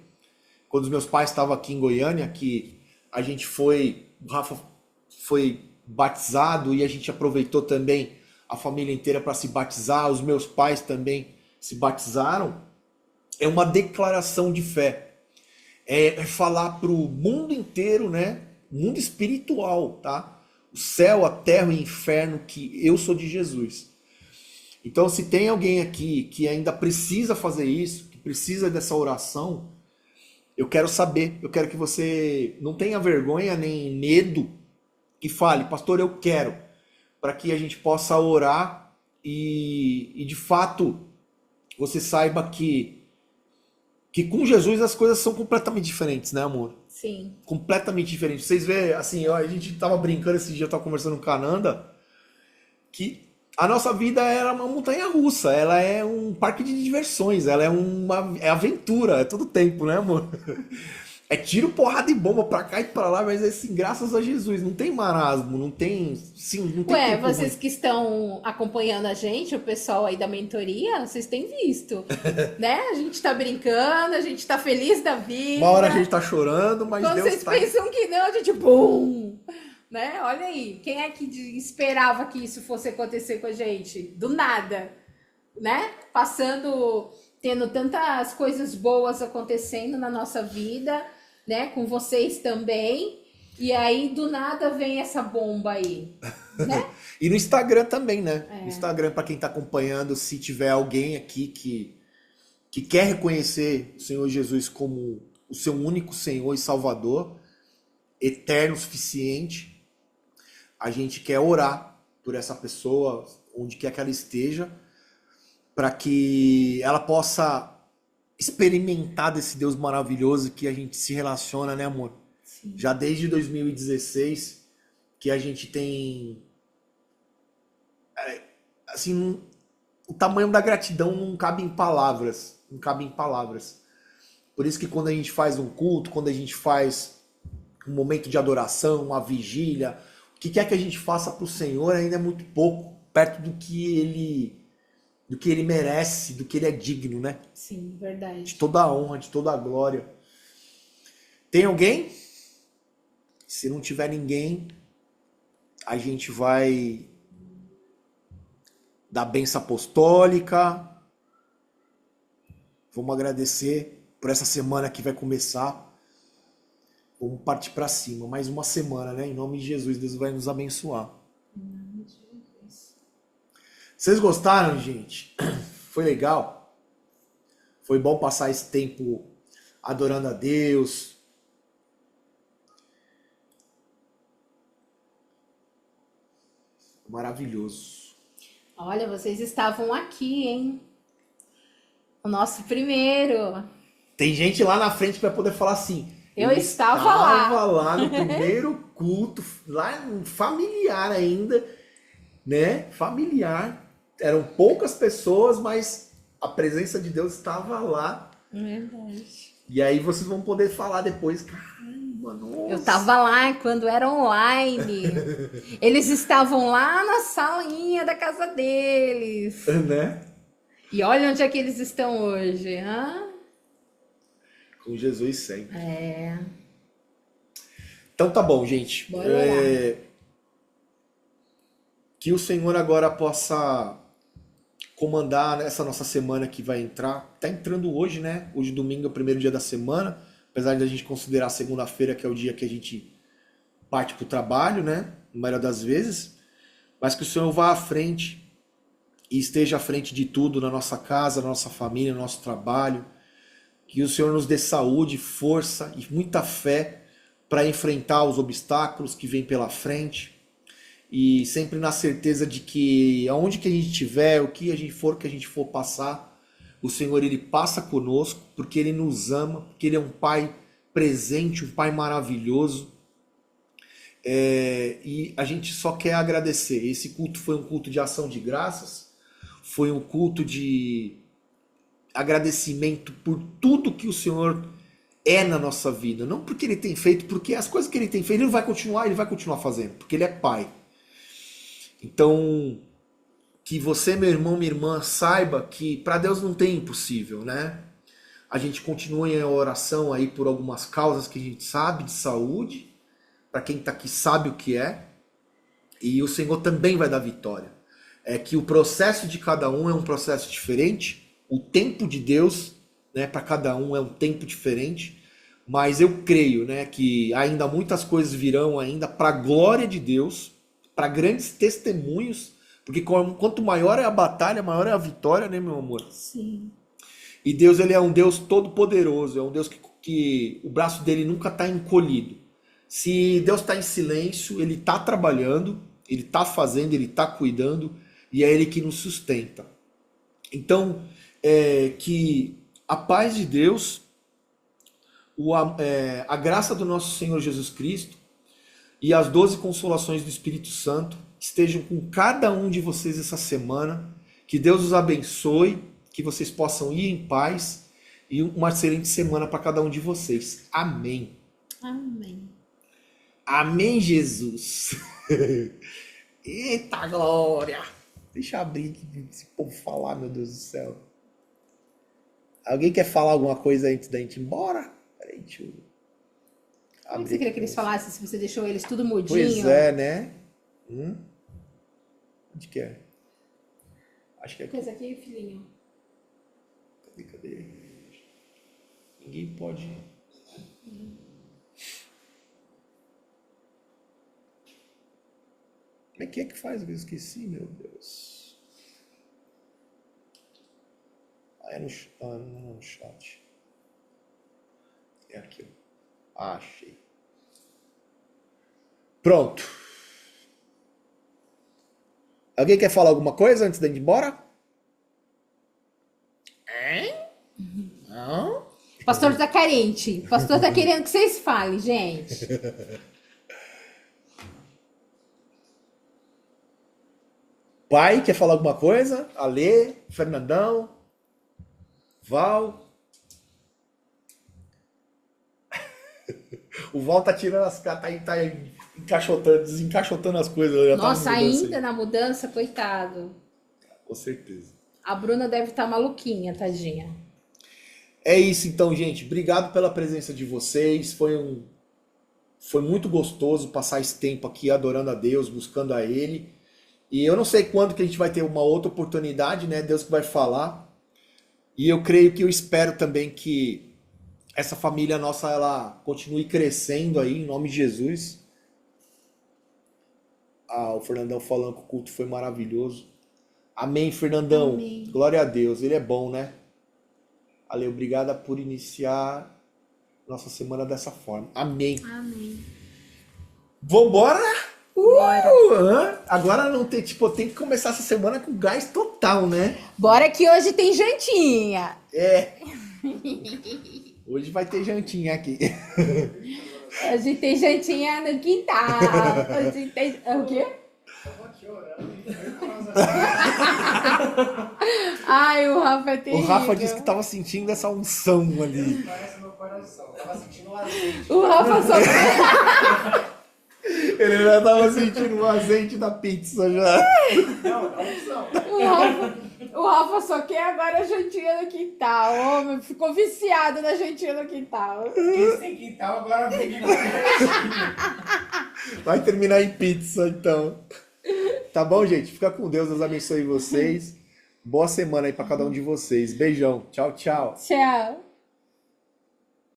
quando os meus pais estavam aqui em Goiânia, que a gente o Rafa foi batizado e a gente aproveitou também a família inteira para se batizar, os meus pais também se batizaram, é uma declaração de fé. É falar para o mundo inteiro, né? Mundo espiritual, tá? O céu, a terra e o inferno, que eu sou de Jesus. Então, se tem alguém aqui que ainda precisa fazer isso, que precisa dessa oração, eu quero saber, eu quero que você não tenha vergonha nem medo e fale, pastor, eu quero, para que a gente possa orar e de fato você saiba que com Jesus as coisas são completamente diferentes, né, amor? Sim. Completamente diferentes. Vocês veem, assim, a gente tava brincando esse dia, eu tava conversando com a Nanda, que a nossa vida era uma montanha russa, ela é um parque de diversões, ela é aventura, é todo tempo, né, amor? É tiro, porrada e bomba pra cá e pra lá, mas assim, graças a Jesus, não tem marasmo, não tem, sim, não tem Ué, tempo vocês ruim. que estão acompanhando a gente, o pessoal aí da mentoria, vocês têm visto, né? A gente tá brincando, a gente tá feliz da vida. Uma hora a gente tá chorando, mas Quando Deus vocês tá... pensam que não, a gente bum! Né? Olha aí, quem é que esperava que isso fosse acontecer com a gente? Do nada, né? Tendo tantas coisas boas acontecendo na nossa vida, né? Com vocês também. E aí, do nada, vem essa bomba aí, né? E no Instagram também, né? No Instagram, para quem tá acompanhando, se tiver alguém aqui que quer reconhecer o Senhor Jesus como o seu único Senhor e Salvador, eterno, suficiente, a gente quer orar por essa pessoa, onde quer que ela esteja, para que ela possa experimentar desse Deus maravilhoso que a gente se relaciona, né, amor? Sim. Já desde 2016 que a gente tem, assim, o tamanho da gratidão não cabe em palavras, não cabe em palavras. Por isso que quando a gente faz um culto, quando a gente faz um momento de adoração, uma vigília, o que quer que a gente faça para o Senhor ainda é muito pouco, perto do que ele merece, do que ele é digno, né? Sim, verdade. De toda a honra, de toda a glória. Tem alguém? Se não tiver ninguém, a gente vai dar bênção apostólica. Vamos agradecer por essa semana que vai começar. Vamos partir para cima. Mais uma semana, né? Em nome de Jesus, Deus vai nos abençoar. Vocês gostaram, gente? Foi legal? Foi bom passar esse tempo adorando a Deus. Maravilhoso. Olha, vocês estavam aqui, hein? O nosso primeiro. Tem gente lá na frente que vai poder falar assim. Eu estava lá. Estava lá no primeiro culto, lá familiar ainda, né? Familiar. Eram poucas pessoas, mas a presença de Deus estava lá. Verdade. E aí vocês vão poder falar depois, caramba, nossa. Eu tava lá quando era online. Eles estavam lá na salinha da casa deles. Né? E olha onde é que eles estão hoje, hã? Com Jesus sempre. É. Então tá bom, gente. Bora orar. Que o Senhor agora possa comandar essa nossa semana que vai entrar. Tá entrando hoje, né? Hoje domingo é o primeiro dia da semana, apesar de a gente considerar segunda-feira que é o dia que a gente parte pro trabalho, né? Na maioria das vezes. Mas que o Senhor vá à frente e esteja à frente de tudo na nossa casa, na nossa família, no nosso trabalho. Que o Senhor nos dê saúde, força e muita fé para enfrentar os obstáculos que vêm pela frente. E sempre na certeza de que aonde que a gente estiver, o que a gente for passar, o Senhor ele passa conosco, porque ele nos ama, porque ele é um pai presente, um pai maravilhoso. E a gente só quer agradecer. Esse culto foi um culto de ação de graças, foi um culto de agradecimento por tudo que o Senhor é na nossa vida. Não porque ele tem feito, porque as coisas que ele tem feito ele vai continuar fazendo, porque ele é pai. Então, que você, meu irmão, minha irmã, saiba que para Deus não tem impossível, né? A gente continua em oração aí por algumas causas que a gente sabe de saúde, para quem está aqui sabe o que é, e o Senhor também vai dar vitória. É que o processo de cada um é um processo diferente, o tempo de Deus, né, para cada um é um tempo diferente, mas eu creio, né, que ainda muitas coisas virão ainda para a glória de Deus, para grandes testemunhos, porque quanto maior é a batalha, maior é a vitória, né, meu amor? Sim. E Deus, ele é um Deus todo poderoso, é um Deus que o braço dele nunca está encolhido. Se Deus está em silêncio, ele está trabalhando, ele está fazendo, ele está cuidando, e é ele que nos sustenta. Então, que a paz de Deus, a graça do nosso Senhor Jesus Cristo e as 12 consolações do Espírito Santo estejam com cada um de vocês essa semana. Que Deus os abençoe, que vocês possam ir em paz e uma excelente semana para cada um de vocês. Amém. Amém. Amém, Jesus. Eita glória. Deixa eu abrir aqui esse povo falar, meu Deus do céu. Alguém quer falar alguma coisa antes da gente ir embora? Peraí, deixa eu... Como você queria que eles falassem se você deixou eles tudo mudinho? Pois é, né? Onde que é? Acho que é aqui. Coisa aqui, filhinho. Cadê? Ninguém pode... Como é que faz? Eu esqueci, meu Deus. Não é no chat. É aqui, ó. Achei. Pronto. Alguém quer falar alguma coisa antes de ir embora? Não? O pastor tá carente. O pastor tá querendo que vocês falem, gente. Pai, quer falar alguma coisa? Alê, Fernandão, Val. O Val tá tirando as... tá encaixotando, desencaixotando as coisas. Já Nossa, tá ainda na mudança, coitado. Com certeza. A Bruna deve estar maluquinha, tadinha. É isso então, gente. Obrigado pela presença de vocês. Foi muito gostoso passar esse tempo aqui adorando a Deus, buscando a Ele. E eu não sei quando que a gente vai ter uma outra oportunidade, né? Deus que vai falar. E eu creio que eu espero também que essa família nossa, ela continue crescendo aí, em nome de Jesus. O Fernandão falando que o culto foi maravilhoso. Amém, Fernandão. Amém. Glória a Deus, ele é bom, né? Ale, obrigada por iniciar nossa semana dessa forma. Amém. Amém. Vambora? Bora. Agora não tem, tem que começar essa semana com gás total, né? Bora que hoje tem jantinha. Hoje vai ter jantinha aqui. Hoje tem jantinha no quintal. Hoje tem... O quê? Tava aqui orando e Ai, o Rafa é terrível. O Rafa disse que tava sentindo essa unção ali. parece meu coração. Tava sentindo um azeite. O Rafa só... Ele já tava sentindo o azeite da pizza já. Não, é uma unção. O Rafa só quer agora a jantinha no quintal. O homem ficou viciado na jantinha no quintal. Esse tem quintal, agora vem. Vai terminar em pizza, então. Tá bom, gente? Fica com Deus. Deus abençoe vocês. Boa semana aí pra cada um de vocês. Beijão. Tchau, tchau. Tchau.